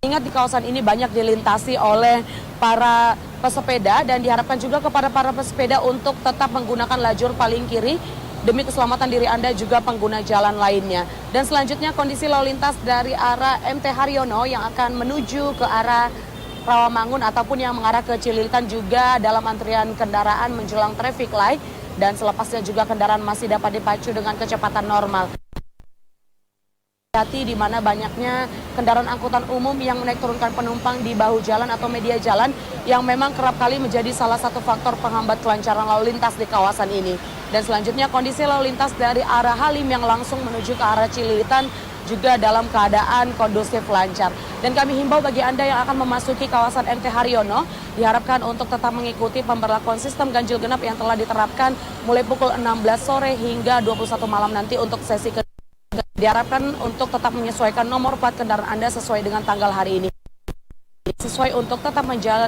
Ingat di kawasan ini banyak dilintasi oleh para pesepeda dan diharapkan juga kepada para pesepeda untuk tetap menggunakan lajur paling kiri demi keselamatan diri Anda juga pengguna jalan lainnya. Dan selanjutnya kondisi lalu lintas dari arah MT Haryono yang akan menuju ke arah Rawamangun ataupun yang mengarah ke Cililitan juga dalam antrian kendaraan menjelang traffic light. Dan selepasnya juga kendaraan masih dapat dipacu dengan kecepatan normal. Di mana banyaknya kendaraan angkutan umum yang menaik turunkan penumpang di bahu jalan atau media jalan yang memang kerap kali menjadi salah satu faktor penghambat kelancaran lalu lintas di kawasan ini. Dan selanjutnya kondisi lalu lintas dari arah Halim yang langsung menuju ke arah Cililitan juga dalam keadaan kondusif lancar. Dan kami himbau bagi Anda yang akan memasuki kawasan MT Haryono, diharapkan untuk tetap mengikuti pemberlakuan sistem ganjil genap yang telah diterapkan mulai pukul 16 sore hingga 21 malam nanti untuk sesi kedua. Diharapkan untuk tetap menyesuaikan nomor plat kendaraan Anda sesuai dengan tanggal hari ini, sesuai untuk tetap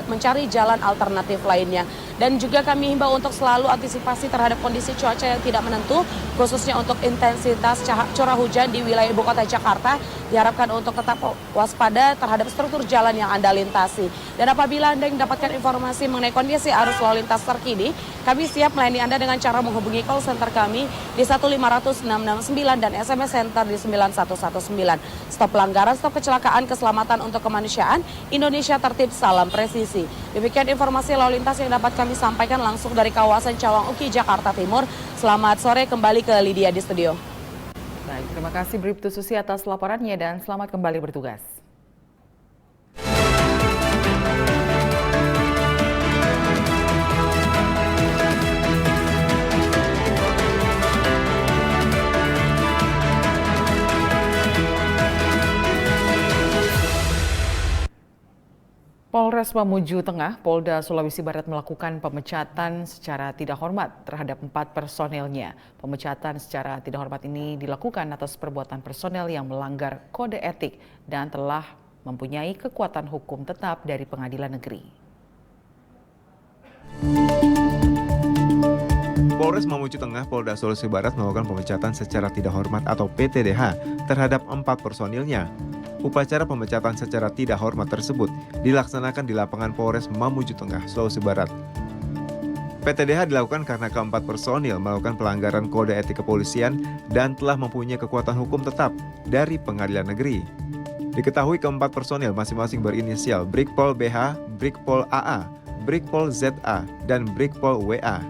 mencari jalan alternatif lainnya. Dan juga kami himbau untuk selalu antisipasi terhadap kondisi cuaca yang tidak menentu, khususnya untuk intensitas curah hujan di wilayah ibu kota Jakarta. Diharapkan untuk tetap waspada terhadap struktur jalan yang Anda lintasi. Dan apabila Anda mendapatkan informasi mengenai kondisi arus lalu lintas terkini, kami siap melayani Anda dengan cara menghubungi call center kami di 1500669 dan SMS center di 9119. Stop pelanggaran, stop kecelakaan, keselamatan untuk kemanusiaan, Indonesia tertib, salam presisi. Demikian informasi lalu lintas yang dapat kami sampaikan langsung dari kawasan Cawang Uki, Jakarta Timur. Selamat sore, kembali ke Lydia di studio.
Baik, terima kasih Bribtu Susi atas laporannya dan selamat kembali bertugas. Polres Mamuju Tengah, Polda Sulawesi Barat melakukan pemecatan secara tidak hormat terhadap 4 personelnya. Pemecatan secara tidak hormat ini dilakukan atas perbuatan personel yang melanggar kode etik dan telah mempunyai kekuatan hukum tetap dari pengadilan negeri.
Polres Mamuju Tengah, Polda Sulawesi Barat melakukan pemecatan secara tidak hormat atau PTDH terhadap 4 personilnya. Upacara pemecatan secara tidak hormat tersebut dilaksanakan di lapangan Polres Mamuju Tengah, Sulawesi Barat. PTDH dilakukan karena keempat personil melakukan pelanggaran kode etik kepolisian dan telah mempunyai kekuatan hukum tetap dari pengadilan negeri. Diketahui keempat personil masing-masing berinisial Brigpol BH, Brigpol AA, Brigpol ZA, dan Brigpol WA.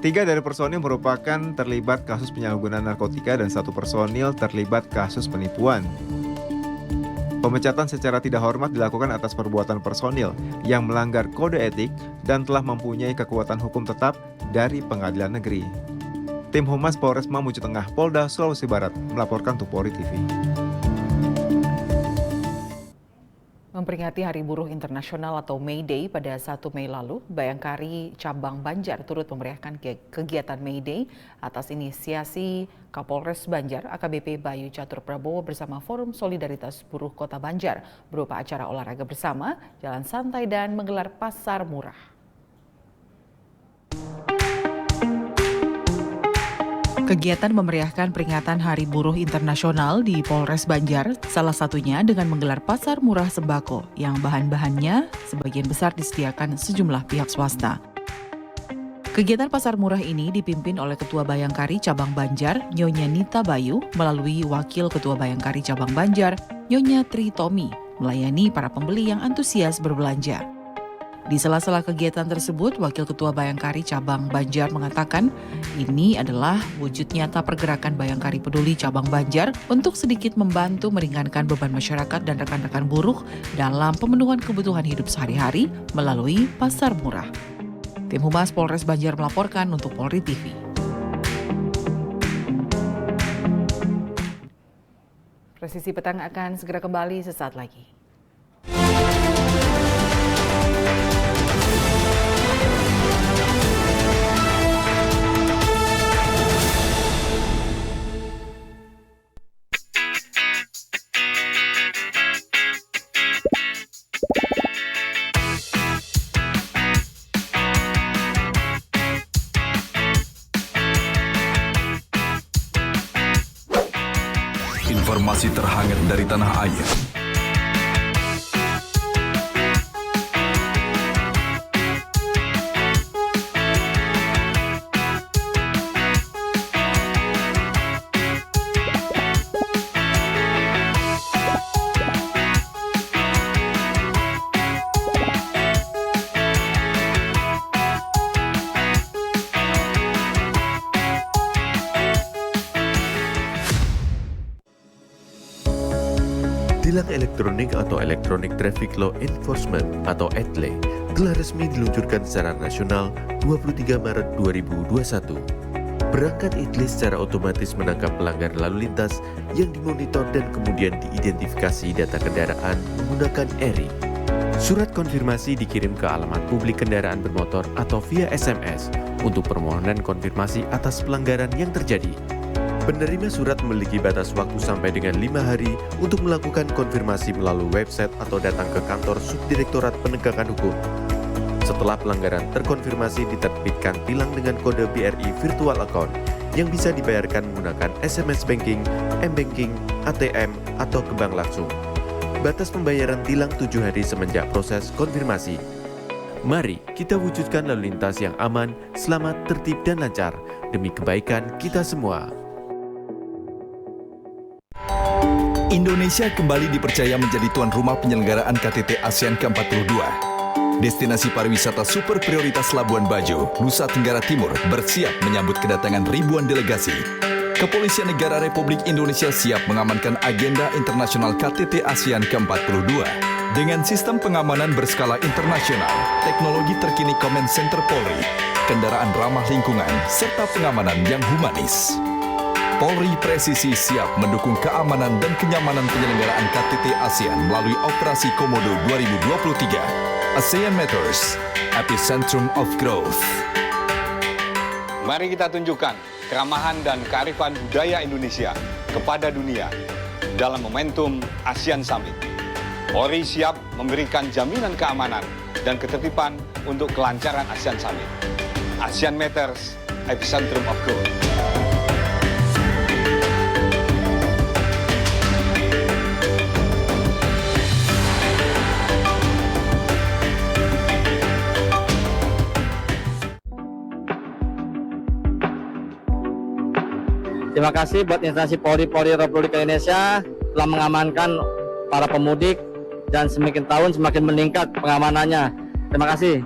3 dari personil merupakan terlibat kasus penyalahgunaan narkotika dan 1 personil terlibat kasus penipuan. Pemecatan secara tidak hormat dilakukan atas perbuatan personil yang melanggar kode etik dan telah mempunyai kekuatan hukum tetap dari pengadilan negeri. Tim Humas Polres Mamuju Tengah, Polda Sulawesi Barat melaporkan untuk Polri TV.
Memperingati Hari Buruh Internasional atau May Day pada 1 Mei lalu, Bayangkari Cabang Banjar turut memeriahkan kegiatan May Day atas inisiasi Kapolres Banjar AKBP Bayu Catur Prabowo bersama Forum Solidaritas Buruh Kota Banjar berupa acara olahraga bersama, jalan santai, dan menggelar pasar murah. Kegiatan memeriahkan peringatan Hari Buruh Internasional di Polres Banjar, salah satunya dengan menggelar pasar murah sembako yang bahan-bahannya sebagian besar disediakan sejumlah pihak swasta. Kegiatan pasar murah ini dipimpin oleh Ketua Bayangkari Cabang Banjar, Nyonya Nita Bayu, melalui Wakil Ketua Bayangkari Cabang Banjar, Nyonya Tri Tommy, melayani para pembeli yang antusias berbelanja. Di sela-sela kegiatan tersebut, Wakil Ketua Bayangkari Cabang Banjar mengatakan ini adalah wujud nyata pergerakan Bayangkari Peduli Cabang Banjar untuk sedikit membantu meringankan beban masyarakat dan rekan-rekan buruh dalam pemenuhan kebutuhan hidup sehari-hari melalui pasar murah. Tim Humas Polres Banjar melaporkan untuk Polri TV. Presisi Petang akan segera kembali sesaat lagi.
Informasi terhangat dari tanah air.
Tilang elektronik atau Electronic Traffic Law Enforcement atau ETLE telah resmi diluncurkan secara nasional 23 Maret 2021. Perangkat ETLE secara otomatis menangkap pelanggar lalu lintas yang dimonitor dan kemudian diidentifikasi data kendaraan menggunakan ERI. Surat konfirmasi dikirim ke alamat publik kendaraan bermotor atau via SMS untuk permohonan konfirmasi atas pelanggaran yang terjadi. Penerima surat memiliki batas waktu sampai dengan 5 hari untuk melakukan konfirmasi melalui website atau datang ke kantor Subdirektorat Penegakan Hukum. Setelah pelanggaran terkonfirmasi, diterbitkan tilang dengan kode BRI Virtual Account yang bisa dibayarkan menggunakan SMS Banking, M-Banking, ATM, atau ke bank langsung. Batas pembayaran tilang 7 hari semenjak proses konfirmasi. Mari kita wujudkan lalu lintas yang aman, selamat, tertib, dan lancar demi kebaikan kita semua.
Indonesia kembali dipercaya menjadi tuan rumah penyelenggaraan KTT ASEAN ke-42. Destinasi pariwisata super prioritas Labuan Bajo, Nusa Tenggara Timur bersiap menyambut kedatangan ribuan delegasi. Kepolisian Negara Republik Indonesia siap mengamankan agenda internasional KTT ASEAN ke-42. Dengan sistem pengamanan berskala internasional, teknologi terkini Command Center Polri, kendaraan ramah lingkungan, serta pengamanan yang humanis. Polri Presisi siap mendukung keamanan dan kenyamanan penyelenggaraan KTT ASEAN melalui Operasi Komodo 2023. ASEAN Matters, Epicentrum of Growth.
Mari kita tunjukkan keramahan dan kearifan budaya Indonesia kepada dunia dalam momentum ASEAN Summit. Polri siap memberikan jaminan keamanan dan ketertiban untuk kelancaran ASEAN Summit. ASEAN Matters, Epicentrum of Growth.
Terima kasih buat instansi Polri Republik Indonesia telah mengamankan para pemudik dan semakin tahun semakin meningkat pengamanannya. Terima kasih.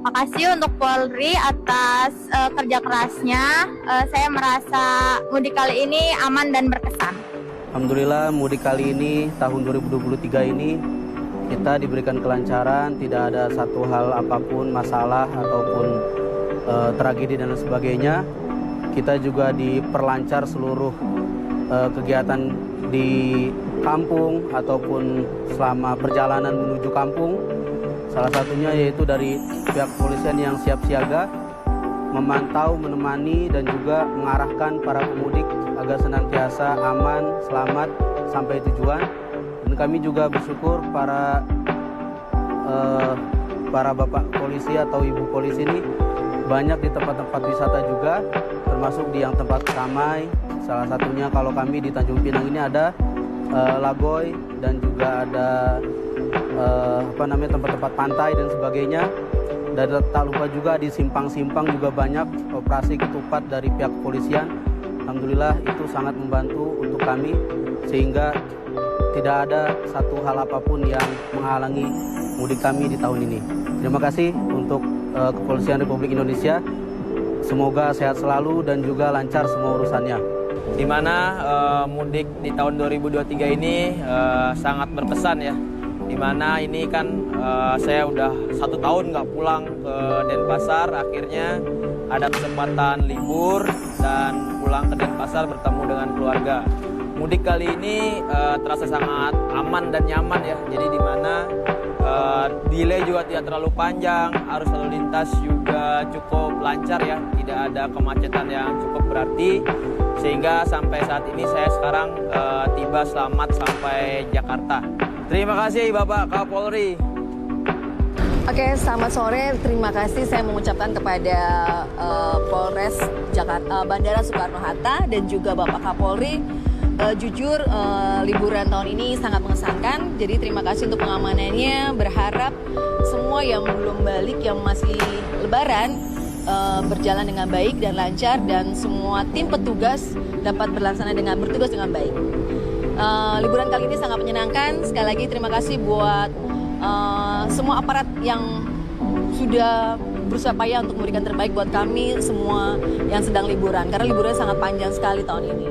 Makasih untuk Polri atas kerja kerasnya. Saya merasa mudik kali ini aman dan berkesan.
Alhamdulillah mudik kali ini tahun 2023 ini kita diberikan kelancaran, tidak ada satu hal apapun masalah ataupun tragedi dan sebagainya. Kita juga diperlancar seluruh kegiatan di kampung ataupun selama perjalanan menuju kampung. Salah satunya yaitu dari pihak kepolisian yang siap siaga, memantau, menemani, dan juga mengarahkan para pemudik agar senantiasa aman, selamat, sampai tujuan. Dan kami juga bersyukur para bapak polisi atau ibu polisi ini banyak di tempat-tempat wisata juga, termasuk di yang tempat ramai. Salah satunya kalau kami di Tanjung Pinang ini ada Lagoy dan juga ada tempat-tempat pantai dan sebagainya. Dan tak lupa juga di simpang-simpang juga banyak operasi ketupat dari pihak kepolisian. Alhamdulillah itu sangat membantu untuk kami sehingga tidak ada satu hal apapun yang menghalangi mudik kami di tahun ini. Terima kasih untuk Kepolisian Republik Indonesia. Semoga sehat selalu dan juga lancar semua urusannya.
Di mana mudik di tahun 2023 ini sangat berkesan ya. Di mana ini kan saya udah 1 tahun nggak pulang ke Denpasar, akhirnya ada kesempatan libur dan pulang ke Denpasar bertemu dengan keluarga. Mudik kali ini terasa sangat aman dan nyaman ya. Jadi di mana delay juga tidak terlalu panjang, arus lalu lintas juga cukup lancar ya, tidak ada kemacetan yang cukup berarti. Sehingga sampai saat ini saya sekarang tiba selamat sampai Jakarta. Terima kasih Bapak Kapolri.
Oke, selamat sore. Terima kasih saya mengucapkan kepada Polres Jakarta, Bandara Soekarno-Hatta dan juga Bapak Kapolri. Jujur liburan tahun ini sangat mengesankan. Jadi terima kasih untuk pengamanannya. Berharap semua yang belum balik, yang masih lebaran, berjalan dengan baik dan lancar dan semua tim petugas dapat bertugas dengan baik. Liburan kali ini sangat menyenangkan. Sekali lagi terima kasih buat semua aparat yang sudah berusaha payah untuk memberikan terbaik buat kami semua yang sedang liburan. Karena liburannya sangat panjang sekali tahun ini.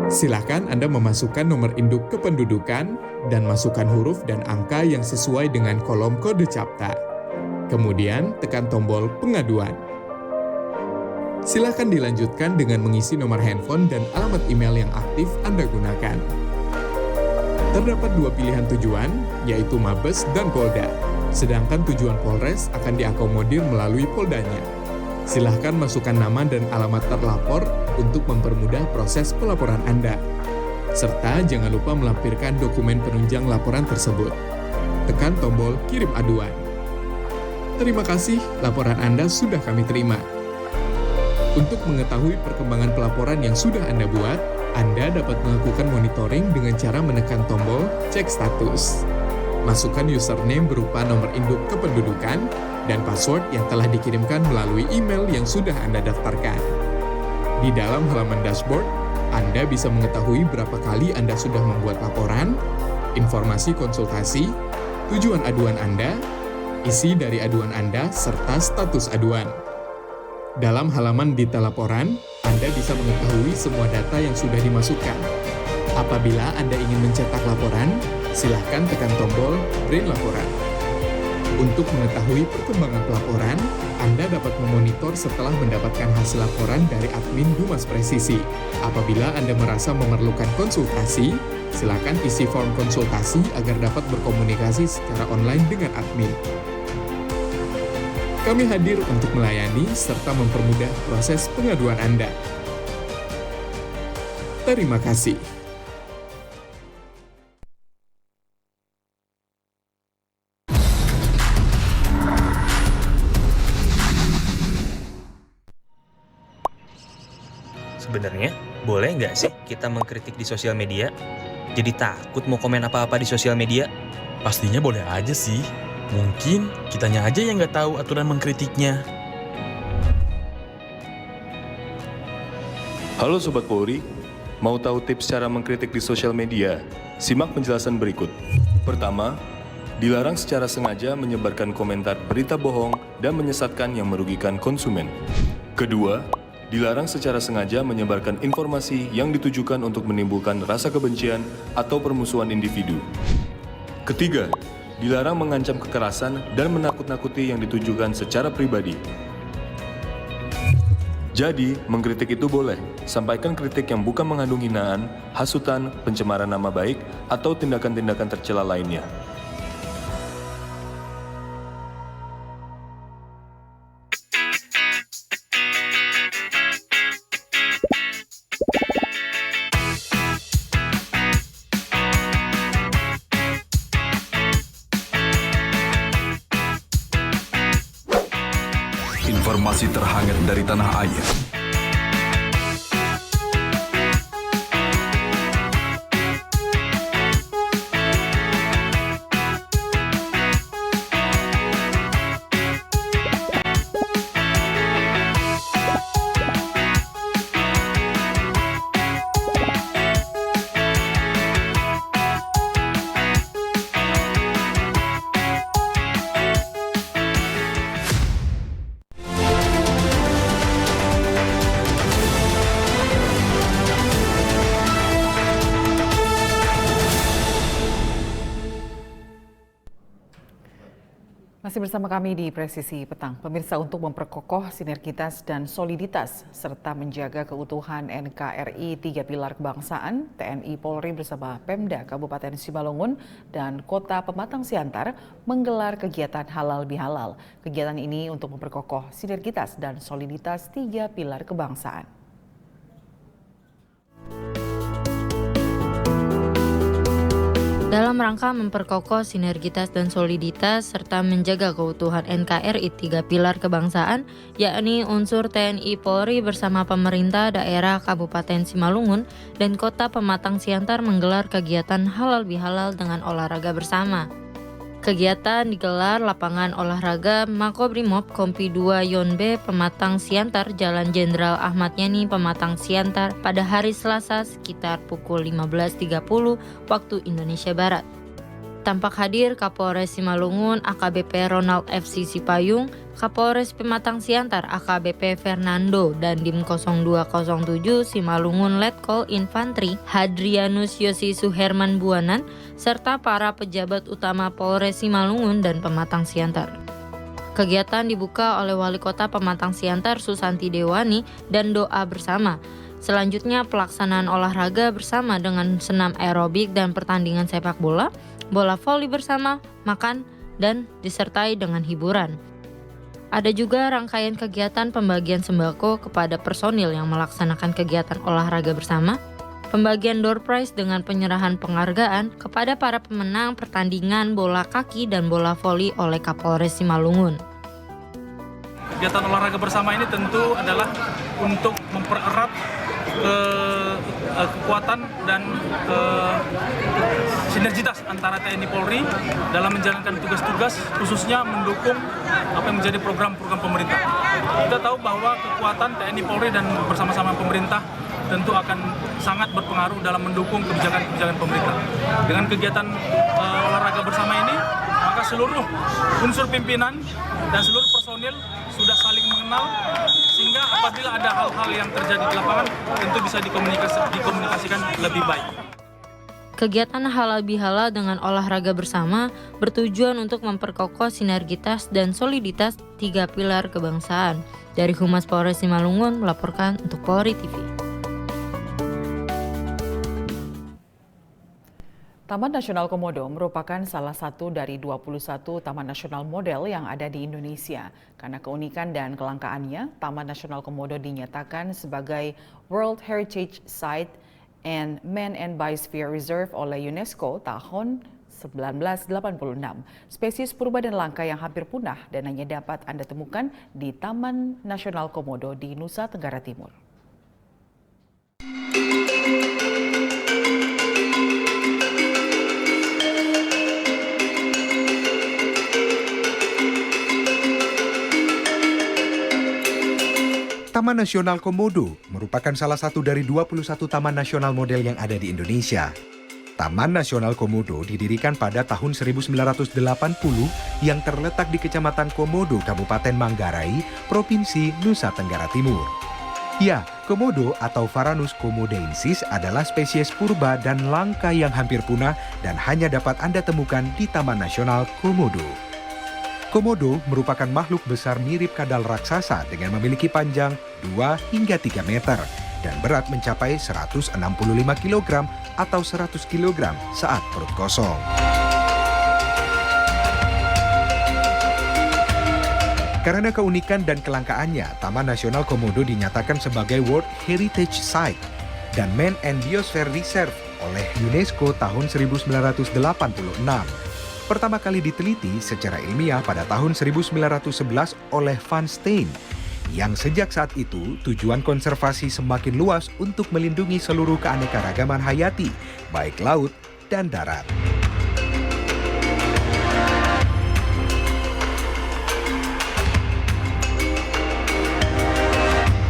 Silakan Anda memasukkan nomor induk kependudukan dan masukkan huruf dan angka yang sesuai dengan kolom kode CAPTA. Kemudian tekan tombol pengaduan. Silakan dilanjutkan dengan mengisi nomor handphone dan alamat email yang aktif Anda gunakan. Terdapat 2 pilihan tujuan, yaitu Mabes dan Polda. Sedangkan tujuan Polres akan diakomodir melalui Poldanya. Silahkan masukkan nama dan alamat terlapor untuk mempermudah proses pelaporan Anda. Serta jangan lupa melampirkan dokumen penunjang laporan tersebut. Tekan tombol kirim aduan. Terima kasih, laporan Anda sudah kami terima. Untuk mengetahui perkembangan pelaporan yang sudah Anda buat, Anda dapat melakukan monitoring dengan cara menekan tombol cek status. Masukkan username berupa nomor induk kependudukan dan password yang telah dikirimkan melalui email yang sudah Anda daftarkan. Di dalam halaman dashboard, Anda bisa mengetahui berapa kali Anda sudah membuat laporan, informasi konsultasi, tujuan aduan Anda, isi dari aduan Anda, serta status aduan. Dalam halaman detail laporan, Anda bisa mengetahui semua data yang sudah dimasukkan. Apabila Anda ingin mencetak laporan, silakan tekan tombol print laporan. Untuk mengetahui perkembangan pelaporan, Anda dapat memonitor setelah mendapatkan hasil laporan dari admin Humas Presisi. Apabila Anda merasa memerlukan konsultasi, silakan isi form konsultasi agar dapat berkomunikasi secara online dengan admin. Kami hadir untuk melayani serta mempermudah proses pengaduan Anda. Terima kasih.
Sebenarnya, boleh nggak sih kita mengkritik di sosial media? Jadi takut mau komen apa-apa di sosial media?
Pastinya boleh aja sih. Mungkin kitanya aja yang nggak tahu aturan mengkritiknya.
Halo Sobat Polri, mau tahu tips cara mengkritik di sosial media? Simak penjelasan berikut. Pertama, dilarang secara sengaja menyebarkan komentar berita bohong dan menyesatkan yang merugikan konsumen. Kedua, dilarang secara sengaja menyebarkan informasi yang ditujukan untuk menimbulkan rasa kebencian atau permusuhan individu. Ketiga, dilarang mengancam kekerasan dan menakut-nakuti yang ditujukan secara pribadi. Jadi, mengkritik itu boleh. Sampaikan kritik yang bukan mengandung hinaan, hasutan, pencemaran nama baik, atau tindakan-tindakan tercela lainnya.
Informasi terhangat dari tanah air.
Masih bersama kami di Presisi Petang. Pemirsa, untuk memperkokoh sinergitas dan soliditas serta menjaga keutuhan NKRI 3 pilar kebangsaan, TNI Polri bersama Pemda Kabupaten Simalungun dan Kota Pematang Siantar menggelar kegiatan halal bihalal. Kegiatan ini untuk memperkokoh sinergitas dan soliditas 3 pilar kebangsaan.
Dalam rangka memperkokoh sinergitas dan soliditas serta menjaga keutuhan NKRI 3 pilar kebangsaan, yakni unsur TNI Polri bersama pemerintah daerah Kabupaten Simalungun dan Kota Pematang Siantar menggelar kegiatan halal bihalal dengan olahraga bersama. Kegiatan digelar lapangan olahraga Makobrimob Kompi 2 Yon B Pematang Siantar, Jalan Jenderal Ahmad Yani Pematang Siantar pada hari Selasa sekitar pukul 15.30 waktu Indonesia Barat. Tampak hadir Kapolres Simalungun AKBP Ronald FC Sipayung, Kapolres Pematang Siantar AKBP Fernando dan Dim 0207 Simalungun Letkol Infantri Hadrianus Yosi Suherman Buanan, serta para pejabat utama Polres Simalungun dan Pematang Siantar. Kegiatan dibuka oleh Wali Kota Pematang Siantar Susanti Dewani dan doa bersama. Selanjutnya pelaksanaan olahraga bersama dengan senam aerobik dan pertandingan sepak bola, bola voli bersama, makan, dan disertai dengan hiburan. Ada juga rangkaian kegiatan pembagian sembako kepada personil yang melaksanakan kegiatan olahraga bersama, pembagian door prize dengan penyerahan penghargaan kepada para pemenang pertandingan bola kaki dan bola voli oleh Kapolres Simalungun.
Kegiatan olahraga bersama ini tentu adalah untuk mempererat kekuatan dan sinergitas antara TNI Polri dalam menjalankan tugas-tugas, khususnya mendukung apa yang menjadi program-program pemerintah. Kita tahu bahwa kekuatan TNI Polri dan bersama-sama pemerintah tentu akan sangat berpengaruh dalam mendukung kebijakan-kebijakan pemerintah. Dengan kegiatan olahraga bersama ini, maka seluruh unsur pimpinan dan seluruh personil sudah saling mengenal, sehingga apabila ada hal-hal yang terjadi di lapangan tentu bisa dikomunikasikan lebih baik.
Kegiatan halal bihalal dengan olahraga bersama bertujuan untuk memperkokoh sinergitas dan soliditas 3 pilar kebangsaan. Dari Humas Polres Simalungun melaporkan untuk Polri TV.
Taman Nasional Komodo merupakan salah satu dari 21 taman nasional model yang ada di Indonesia. Karena keunikan dan kelangkaannya, Taman Nasional Komodo dinyatakan sebagai World Heritage Site and Man and Biosphere Reserve oleh UNESCO tahun 1986. Spesies purba dan langka yang hampir punah dan hanya dapat Anda temukan di Taman Nasional Komodo di Nusa Tenggara Timur.
Taman Nasional Komodo merupakan salah satu dari 21 taman nasional model yang ada di Indonesia. Taman Nasional Komodo didirikan pada tahun 1980 yang terletak di Kecamatan Komodo, Kabupaten Manggarai, Provinsi Nusa Tenggara Timur. Ya, komodo atau Varanus komodensis adalah spesies purba dan langka yang hampir punah dan hanya dapat Anda temukan di Taman Nasional Komodo. Komodo merupakan makhluk besar mirip kadal raksasa dengan memiliki panjang 2 hingga 3 meter dan berat mencapai 165 kg atau 100 kg saat perut kosong. Karena keunikan dan kelangkaannya, Taman Nasional Komodo dinyatakan sebagai World Heritage Site dan Man and Biosphere Reserve oleh UNESCO tahun 1986. Pertama kali diteliti secara ilmiah pada tahun 1911 oleh Van Steen, yang sejak saat itu tujuan konservasi semakin luas untuk melindungi seluruh keanekaragaman hayati, baik laut dan darat.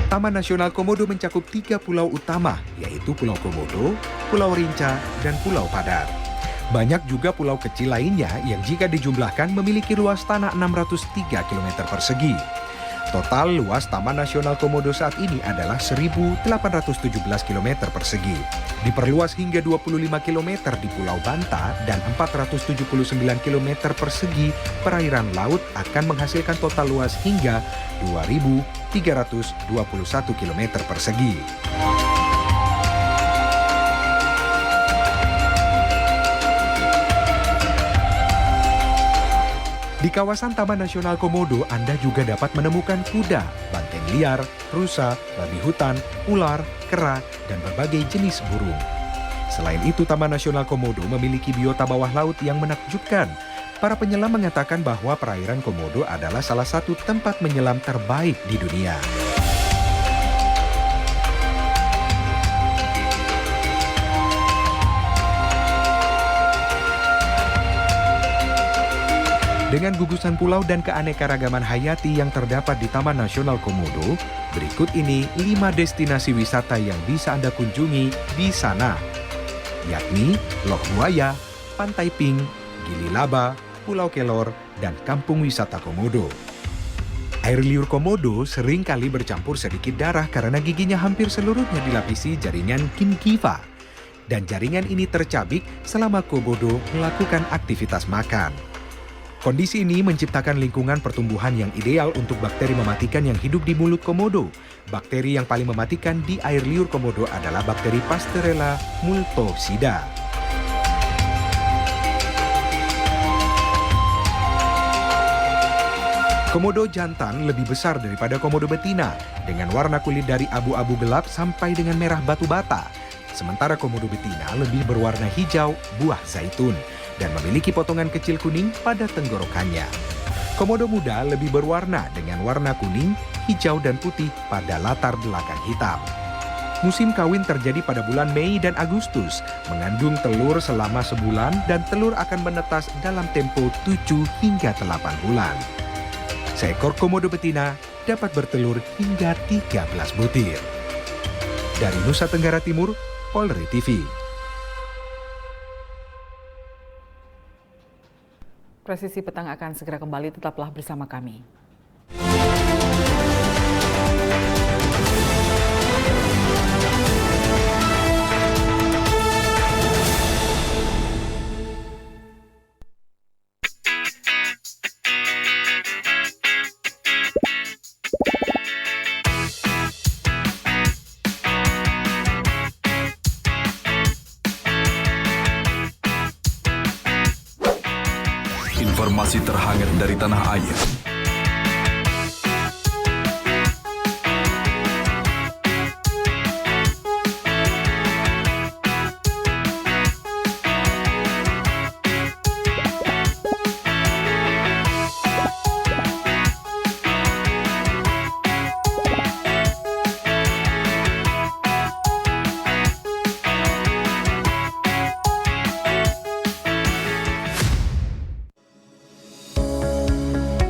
Taman Nasional Komodo mencakup 3 pulau utama, yaitu Pulau Komodo, Pulau Rinca, dan Pulau Padar. Banyak juga pulau kecil lainnya yang jika dijumlahkan memiliki luas tanah 603 km persegi. Total luas Taman Nasional Komodo saat ini adalah 1.817 km persegi. Diperluas hingga 25 km di Pulau Banta dan 479 km persegi perairan laut akan menghasilkan total luas hingga 2.321 km persegi. Di kawasan Taman Nasional Komodo, Anda juga dapat menemukan kuda, banteng liar, rusa, babi hutan, ular, kera, dan berbagai jenis burung. Selain itu, Taman Nasional Komodo memiliki biota bawah laut yang menakjubkan. Para penyelam mengatakan bahwa perairan Komodo adalah salah satu tempat menyelam terbaik di dunia. Dengan gugusan pulau dan keanekaragaman hayati yang terdapat di Taman Nasional Komodo, berikut ini 5 destinasi wisata yang bisa Anda kunjungi di sana, yakni Loh Buaya, Pantai Pink, Gili Laba, Pulau Kelor, dan Kampung Wisata Komodo. Air liur Komodo sering kali bercampur sedikit darah karena giginya hampir seluruhnya dilapisi jaringan gingiva. Dan jaringan ini tercabik selama Komodo melakukan aktivitas makan. Kondisi ini menciptakan lingkungan pertumbuhan yang ideal untuk bakteri mematikan yang hidup di mulut Komodo. Bakteri yang paling mematikan di air liur Komodo adalah bakteri Pasteurella multocida. Komodo jantan lebih besar daripada komodo betina, dengan warna kulit dari abu-abu gelap sampai dengan merah batu bata. Sementara komodo betina lebih berwarna hijau buah zaitun dan memiliki potongan kecil kuning pada tenggorokannya. Komodo muda lebih berwarna dengan warna kuning, hijau, dan putih pada latar belakang hitam. Musim kawin terjadi pada bulan Mei dan Agustus, mengandung telur selama sebulan dan telur akan menetas dalam tempo 7 hingga 8 bulan. Seekor komodo betina dapat bertelur hingga 13 butir. Dari Nusa Tenggara Timur, Polri TV.
Presisi petang akan segera kembali, tetaplah bersama kami.
Informasi terhangat dari tanah air.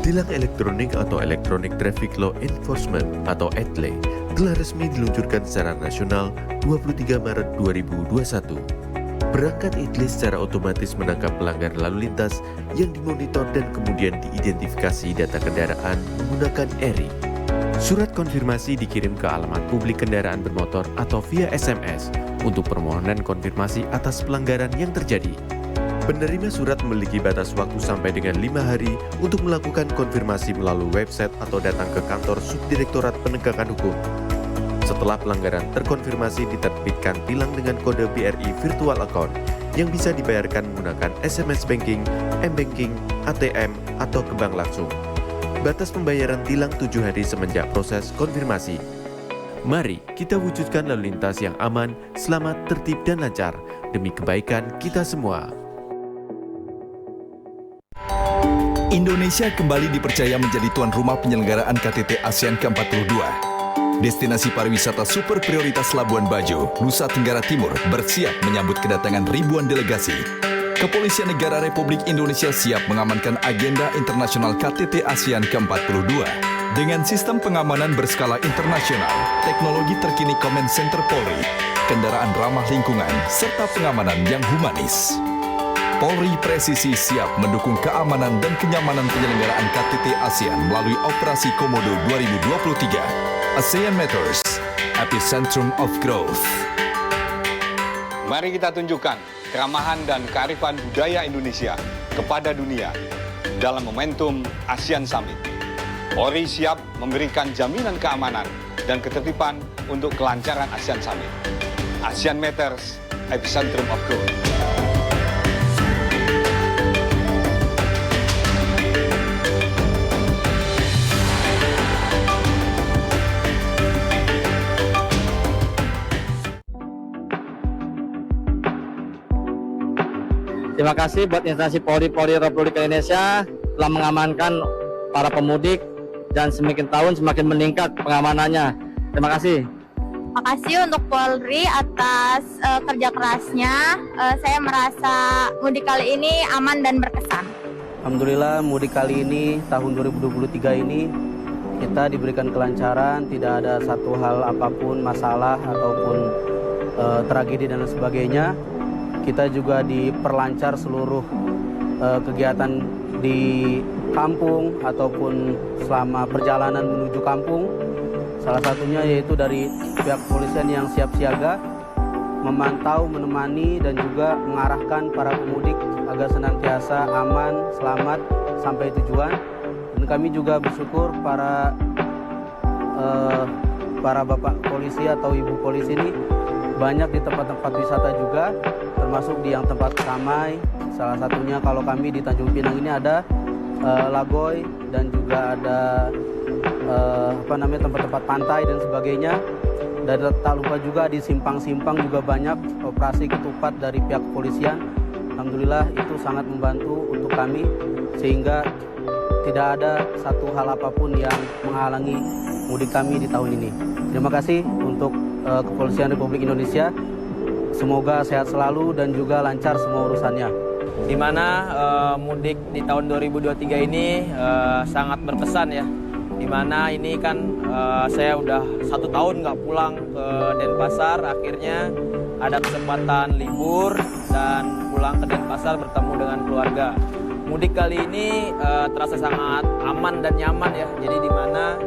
Tilang elektronik atau Electronic Traffic Law Enforcement atau ETLE telah resmi diluncurkan secara nasional 23 Maret 2021. Perangkat ETLE secara otomatis menangkap pelanggar lalu lintas yang dimonitor dan kemudian diidentifikasi data kendaraan menggunakan ERI. Surat konfirmasi dikirim ke alamat publik kendaraan bermotor atau via SMS untuk permohonan konfirmasi atas pelanggaran yang terjadi. Penerima surat memiliki batas waktu sampai dengan 5 hari untuk melakukan konfirmasi melalui website atau datang ke kantor Subdirektorat Penegakan Hukum. Setelah pelanggaran terkonfirmasi, diterbitkan tilang dengan kode BRI Virtual Account yang bisa dibayarkan menggunakan SMS Banking, M-Banking, ATM, atau ke bank langsung. Batas pembayaran tilang 7 hari semenjak proses konfirmasi. Mari kita wujudkan lalu lintas yang aman, selamat, tertib, dan lancar demi kebaikan kita semua.
Indonesia kembali dipercaya menjadi tuan rumah penyelenggaraan KTT ASEAN ke-42. Destinasi pariwisata super prioritas Labuan Bajo, Nusa Tenggara Timur bersiap menyambut kedatangan ribuan delegasi. Kepolisian Negara Republik Indonesia siap mengamankan agenda internasional KTT ASEAN ke-42. Dengan sistem pengamanan berskala internasional, teknologi terkini Command Center Polri, kendaraan ramah lingkungan, serta pengamanan yang humanis. Polri Presisi siap mendukung keamanan dan kenyamanan penyelenggaraan KTT ASEAN melalui Operasi Komodo 2023. ASEAN Matters, Epicentrum of Growth.
Mari kita tunjukkan keramahan dan kearifan budaya Indonesia kepada dunia dalam momentum ASEAN Summit. Polri siap memberikan jaminan keamanan dan ketertiban untuk kelancaran ASEAN Summit. ASEAN Matters, Epicentrum of Growth.
Terima kasih buat instansi Polri Republik Indonesia telah mengamankan para pemudik dan semakin tahun semakin meningkat pengamanannya. Terima kasih.
Makasih untuk Polri atas kerja kerasnya. Saya merasa mudik kali ini aman dan berkesan.
Alhamdulillah mudik kali ini tahun 2023 ini kita diberikan kelancaran, tidak ada satu hal apapun masalah ataupun tragedi dan lain sebagainya. Kita juga diperlancar seluruh kegiatan di kampung ataupun selama perjalanan menuju kampung. Salah satunya yaitu dari pihak kepolisian yang siap siaga memantau, menemani dan juga mengarahkan para pemudik agar senantiasa aman, selamat sampai tujuan. Dan kami juga bersyukur para bapak polisi atau ibu polisi ini banyak di tempat-tempat wisata juga, termasuk di yang tempat ramai. Salah satunya kalau kami di Tanjung Pinang ini ada Lagoy dan juga ada tempat-tempat pantai dan sebagainya. Dan tak lupa juga di simpang-simpang juga banyak operasi ketupat dari pihak kepolisian. Alhamdulillah itu sangat membantu untuk kami sehingga tidak ada satu hal apapun yang menghalangi mudik kami di tahun ini. Terima kasih untuk Kepolisian Republik Indonesia. Semoga sehat selalu dan juga lancar semua urusannya.
Di mana mudik di tahun 2023 ini sangat berkesan ya. Di mana ini kan saya udah 1 tahun nggak pulang ke Denpasar, akhirnya ada kesempatan libur dan pulang ke Denpasar bertemu dengan keluarga. Mudik kali ini terasa sangat aman dan nyaman ya. Jadi di mana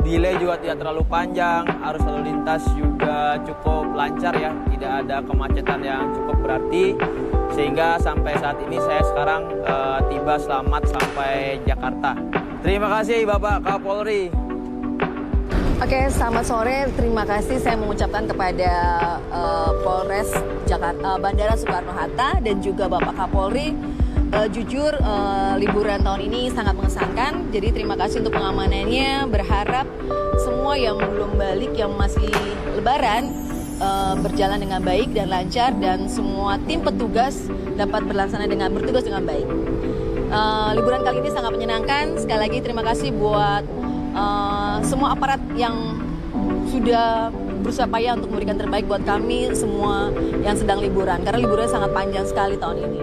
delay juga tidak terlalu panjang, arus lalu lintas juga cukup lancar ya, tidak ada kemacetan yang cukup berarti, sehingga sampai saat ini saya sekarang tiba selamat sampai Jakarta. Terima kasih Bapak Kapolri.
Oke, selamat sore. Terima kasih saya mengucapkan kepada Polres Jakarta, Bandara Soekarno-Hatta dan juga Bapak Kapolri. Jujur liburan tahun ini sangat mengesankan. Jadi terima kasih untuk pengamanannya. Berharap semua yang belum balik, yang masih lebaran, berjalan dengan baik dan lancar, dan semua tim petugas dapat bertugas dengan baik. Liburan kali ini sangat menyenangkan. Sekali lagi terima kasih buat semua aparat yang sudah berusaha payah untuk memberikan terbaik buat kami semua yang sedang liburan, karena liburannya sangat panjang sekali tahun ini.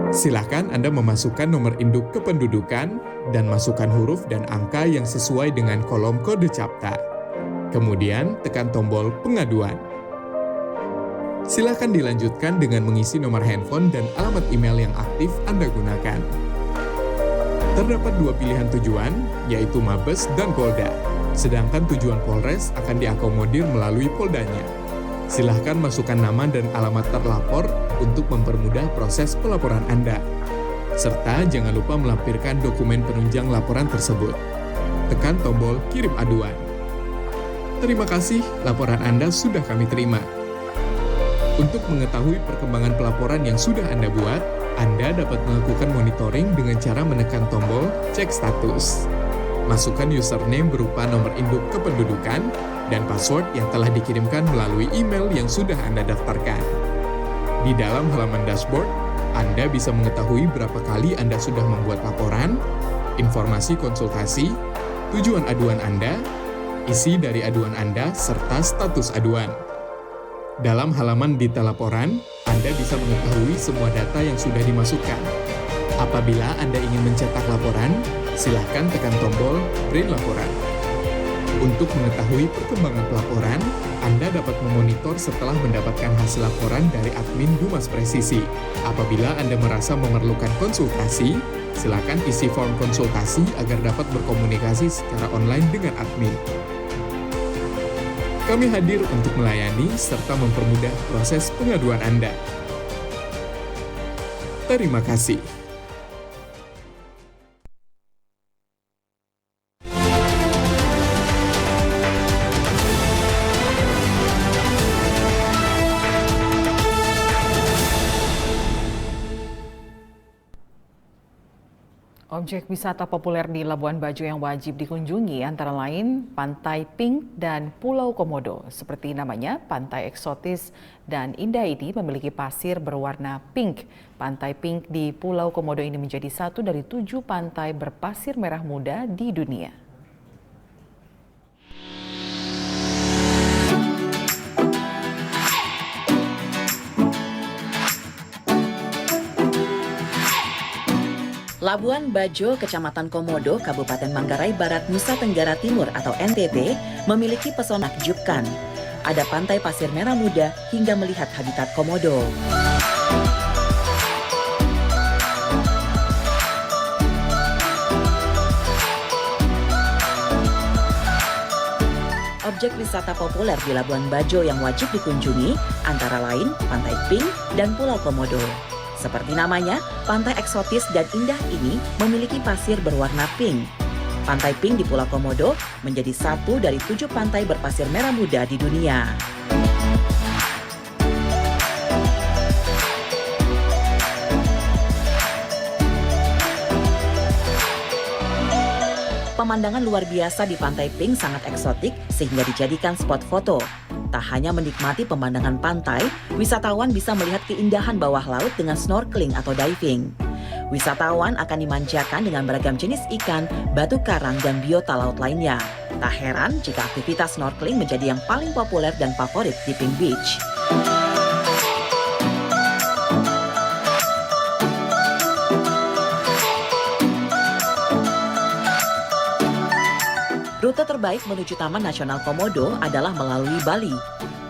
Silakan Anda memasukkan nomor induk kependudukan dan masukkan huruf dan angka yang sesuai dengan kolom kode CAPTA. Kemudian tekan tombol pengaduan. Silakan dilanjutkan dengan mengisi nomor handphone dan alamat email yang aktif Anda gunakan. Terdapat dua pilihan tujuan, yaitu Mabes dan Polda. Sedangkan tujuan Polres akan diakomodir melalui Poldanya. Silahkan masukkan nama dan alamat terlapor untuk mempermudah proses pelaporan Anda. Serta jangan lupa melampirkan dokumen penunjang laporan tersebut. Tekan tombol kirim aduan. Terima kasih, laporan Anda sudah kami terima. Untuk mengetahui perkembangan pelaporan yang sudah Anda buat, Anda dapat melakukan monitoring dengan cara menekan tombol cek status. Masukkan username berupa nomor induk kependudukan dan password yang telah dikirimkan melalui email yang sudah Anda daftarkan. Di dalam halaman dashboard, Anda bisa mengetahui berapa kali Anda sudah membuat laporan, informasi konsultasi, tujuan aduan Anda, isi dari aduan Anda, serta status aduan. Dalam halaman detail laporan, Anda bisa mengetahui semua data yang sudah dimasukkan. Apabila Anda ingin mencetak laporan, silakan tekan tombol print laporan. Untuk mengetahui perkembangan pelaporan, Anda dapat memonitor setelah mendapatkan hasil laporan dari admin Humas Presisi. Apabila Anda merasa memerlukan konsultasi, silakan isi form konsultasi agar dapat berkomunikasi secara online dengan admin. Kami hadir untuk melayani serta mempermudah proses pengaduan Anda. Terima kasih.
Objek wisata populer di Labuan Bajo yang wajib dikunjungi antara lain Pantai Pink dan Pulau Komodo. Seperti namanya, pantai eksotis dan indah ini memiliki pasir berwarna pink. Pantai Pink di Pulau Komodo ini menjadi satu dari 7 pantai berpasir merah muda di dunia.
Labuan Bajo, Kecamatan Komodo, Kabupaten Manggarai Barat, Nusa Tenggara Timur atau NTT, memiliki pesona menakjubkan. Ada pantai pasir merah muda hingga melihat habitat komodo. Objek wisata populer di Labuan Bajo yang wajib dikunjungi antara lain Pantai Pink dan Pulau Komodo. Seperti namanya, pantai eksotis dan indah ini memiliki pasir berwarna pink. Pantai Pink di Pulau Komodo menjadi satu dari 7 pantai berpasir merah muda di dunia. Pemandangan luar biasa di Pantai Pink sangat eksotik sehingga dijadikan spot foto. Tak hanya menikmati pemandangan pantai, wisatawan bisa melihat keindahan bawah laut dengan snorkeling atau diving. Wisatawan akan dimanjakan dengan beragam jenis ikan, batu karang, dan biota laut lainnya. Tak heran jika aktivitas snorkeling menjadi yang paling populer dan favorit di Pink Beach. Rute terbaik menuju Taman Nasional Komodo adalah melalui Bali.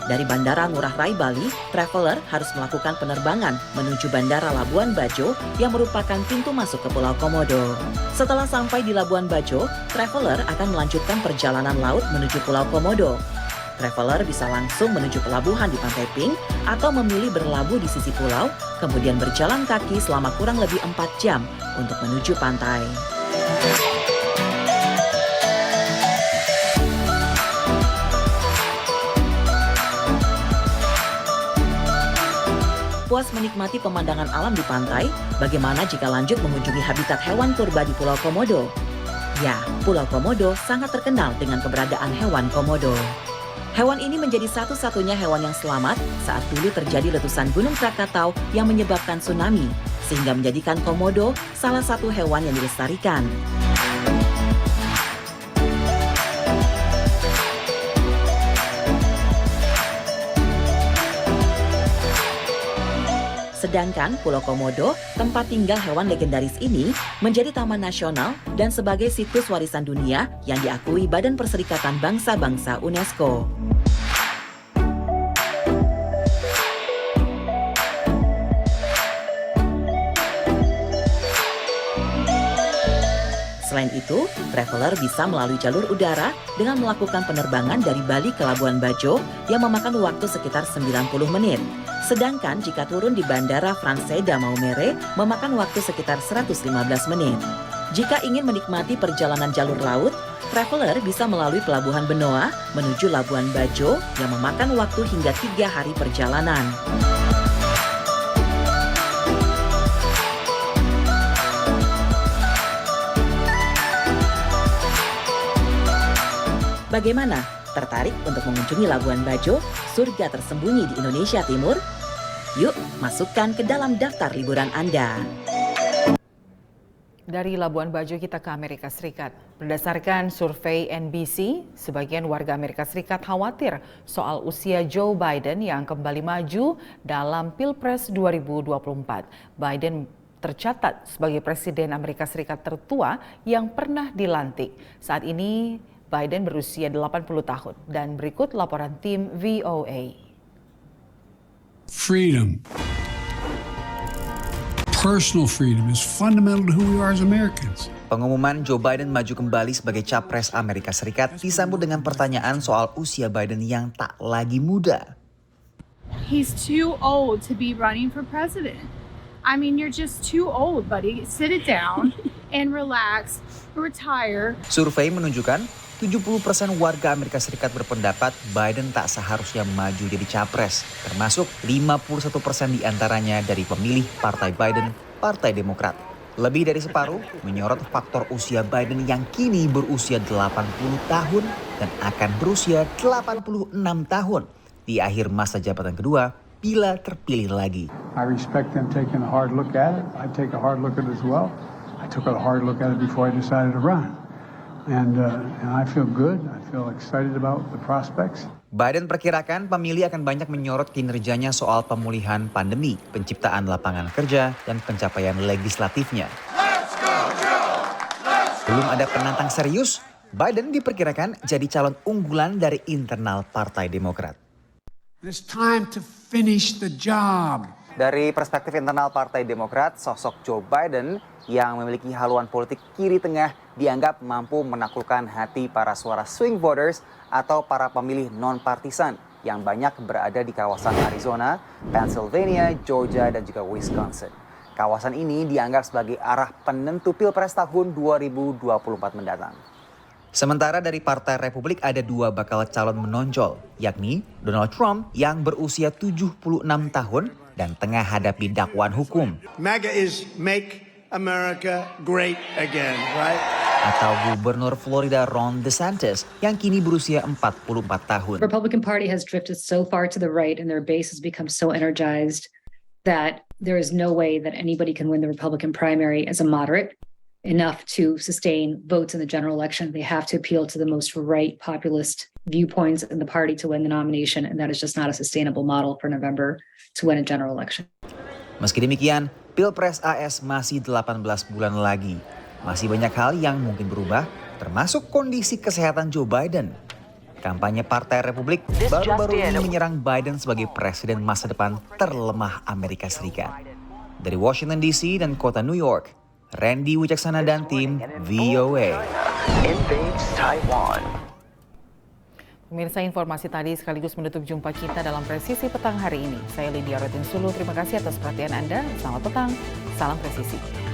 Dari Bandara Ngurah Rai Bali, traveler harus melakukan penerbangan menuju Bandara Labuan Bajo yang merupakan pintu masuk ke Pulau Komodo. Setelah sampai di Labuan Bajo, traveler akan melanjutkan perjalanan laut menuju Pulau Komodo. Traveler bisa langsung menuju pelabuhan di Pantai Pink atau memilih berlabuh di sisi pulau, kemudian berjalan kaki selama kurang lebih 4 jam untuk menuju pantai. Puas menikmati pemandangan alam di pantai, bagaimana jika lanjut mengunjungi habitat hewan purba di Pulau Komodo? Ya, Pulau Komodo sangat terkenal dengan keberadaan hewan komodo. Hewan ini menjadi satu-satunya hewan yang selamat saat dulu terjadi letusan Gunung Krakatau yang menyebabkan tsunami, sehingga menjadikan komodo salah satu hewan yang dilestarikan. Sedangkan Pulau Komodo, tempat tinggal hewan legendaris ini, menjadi taman nasional dan sebagai situs warisan dunia yang diakui Badan Perserikatan Bangsa-Bangsa UNESCO. Selain itu, traveler bisa melalui jalur udara dengan melakukan penerbangan dari Bali ke Labuan Bajo yang memakan waktu sekitar 90 menit. Sedangkan jika turun di Bandara Franseda Maumere memakan waktu sekitar 115 menit. Jika ingin menikmati perjalanan jalur laut, traveler bisa melalui Pelabuhan Benoa menuju Labuan Bajo yang memakan waktu hingga 3 hari perjalanan. Bagaimana? Tertarik untuk mengunjungi Labuan Bajo, surga tersembunyi di Indonesia Timur? Yuk, masukkan ke dalam daftar liburan Anda.
Dari Labuan Bajo kita ke Amerika Serikat. Berdasarkan survei NBC, sebagian warga Amerika Serikat khawatir soal usia Joe Biden yang kembali maju dalam Pilpres 2024. Biden tercatat sebagai Presiden Amerika Serikat tertua yang pernah dilantik. Saat ini Biden berusia 80 tahun dan berikut laporan tim VOA.
Freedom. Personal freedom is fundamental to who we are as Americans.
Pengumuman Joe Biden maju kembali sebagai capres Amerika Serikat disambut dengan pertanyaan soal usia Biden yang tak lagi muda.
He's too old to be running for president. I mean, you're just too old, buddy. Sit it down and relax, retire.
Survei menunjukkan 70% warga Amerika Serikat berpendapat Biden tak seharusnya maju jadi capres, termasuk 51% diantaranya dari pemilih Partai Biden, Partai Demokrat. Lebih dari separuh menyorot faktor usia Biden yang kini berusia 80 tahun dan akan berusia 86 tahun di akhir masa jabatan kedua bila terpilih lagi.
I respect them taking a hard look at it. I take a hard look at it as well. I took a hard look at it before I decided to run. And I feel good. I feel excited about the prospects.
Biden perkirakan pemilih akan banyak menyorot kinerjanya soal pemulihan pandemi, penciptaan lapangan kerja, dan pencapaian legislatifnya. Belum ada penantang serius, Biden diperkirakan jadi calon unggulan dari internal Partai Demokrat.
It's time to finish the job.
Dari perspektif internal Partai Demokrat, sosok Joe Biden yang memiliki haluan politik kiri tengah dianggap mampu menaklukkan hati para suara swing voters atau para pemilih non-partisan yang banyak berada di kawasan Arizona, Pennsylvania, Georgia, dan juga Wisconsin. Kawasan ini dianggap sebagai arah penentu Pilpres tahun 2024 mendatang. Sementara dari Partai Republik ada 2 bakal calon menonjol, yakni Donald Trump yang berusia 76 tahun dan tengah hadapi dakwaan hukum.
MAGA is make America great again, right?
Atau Gubernur Florida Ron DeSantis yang kini berusia 44 tahun.
The Republican Party has drifted so far to the right and their base has become so energized that there is no way that anybody can win the Republican primary as a moderate enough to sustain votes in the general election. They have to appeal to the most right populist viewpoints in the party to win the nomination, and that is just not a sustainable model for November to win a general election.
Meski demikian, Pilpres AS masih 18 bulan lagi. Masih banyak hal yang mungkin berubah, termasuk kondisi kesehatan Joe Biden. Kampanye Partai Republik baru-baru ini menyerang Biden sebagai presiden masa depan terlemah Amerika Serikat. Dari Washington DC dan kota New York, Randy Wicaksana dan tim VOA.
Pemirsa, informasi tadi sekaligus menutup jumpa kita dalam Presisi Petang hari ini. Saya Lydia Rotinsulu, terima kasih atas perhatian Anda. Selamat petang, salam presisi.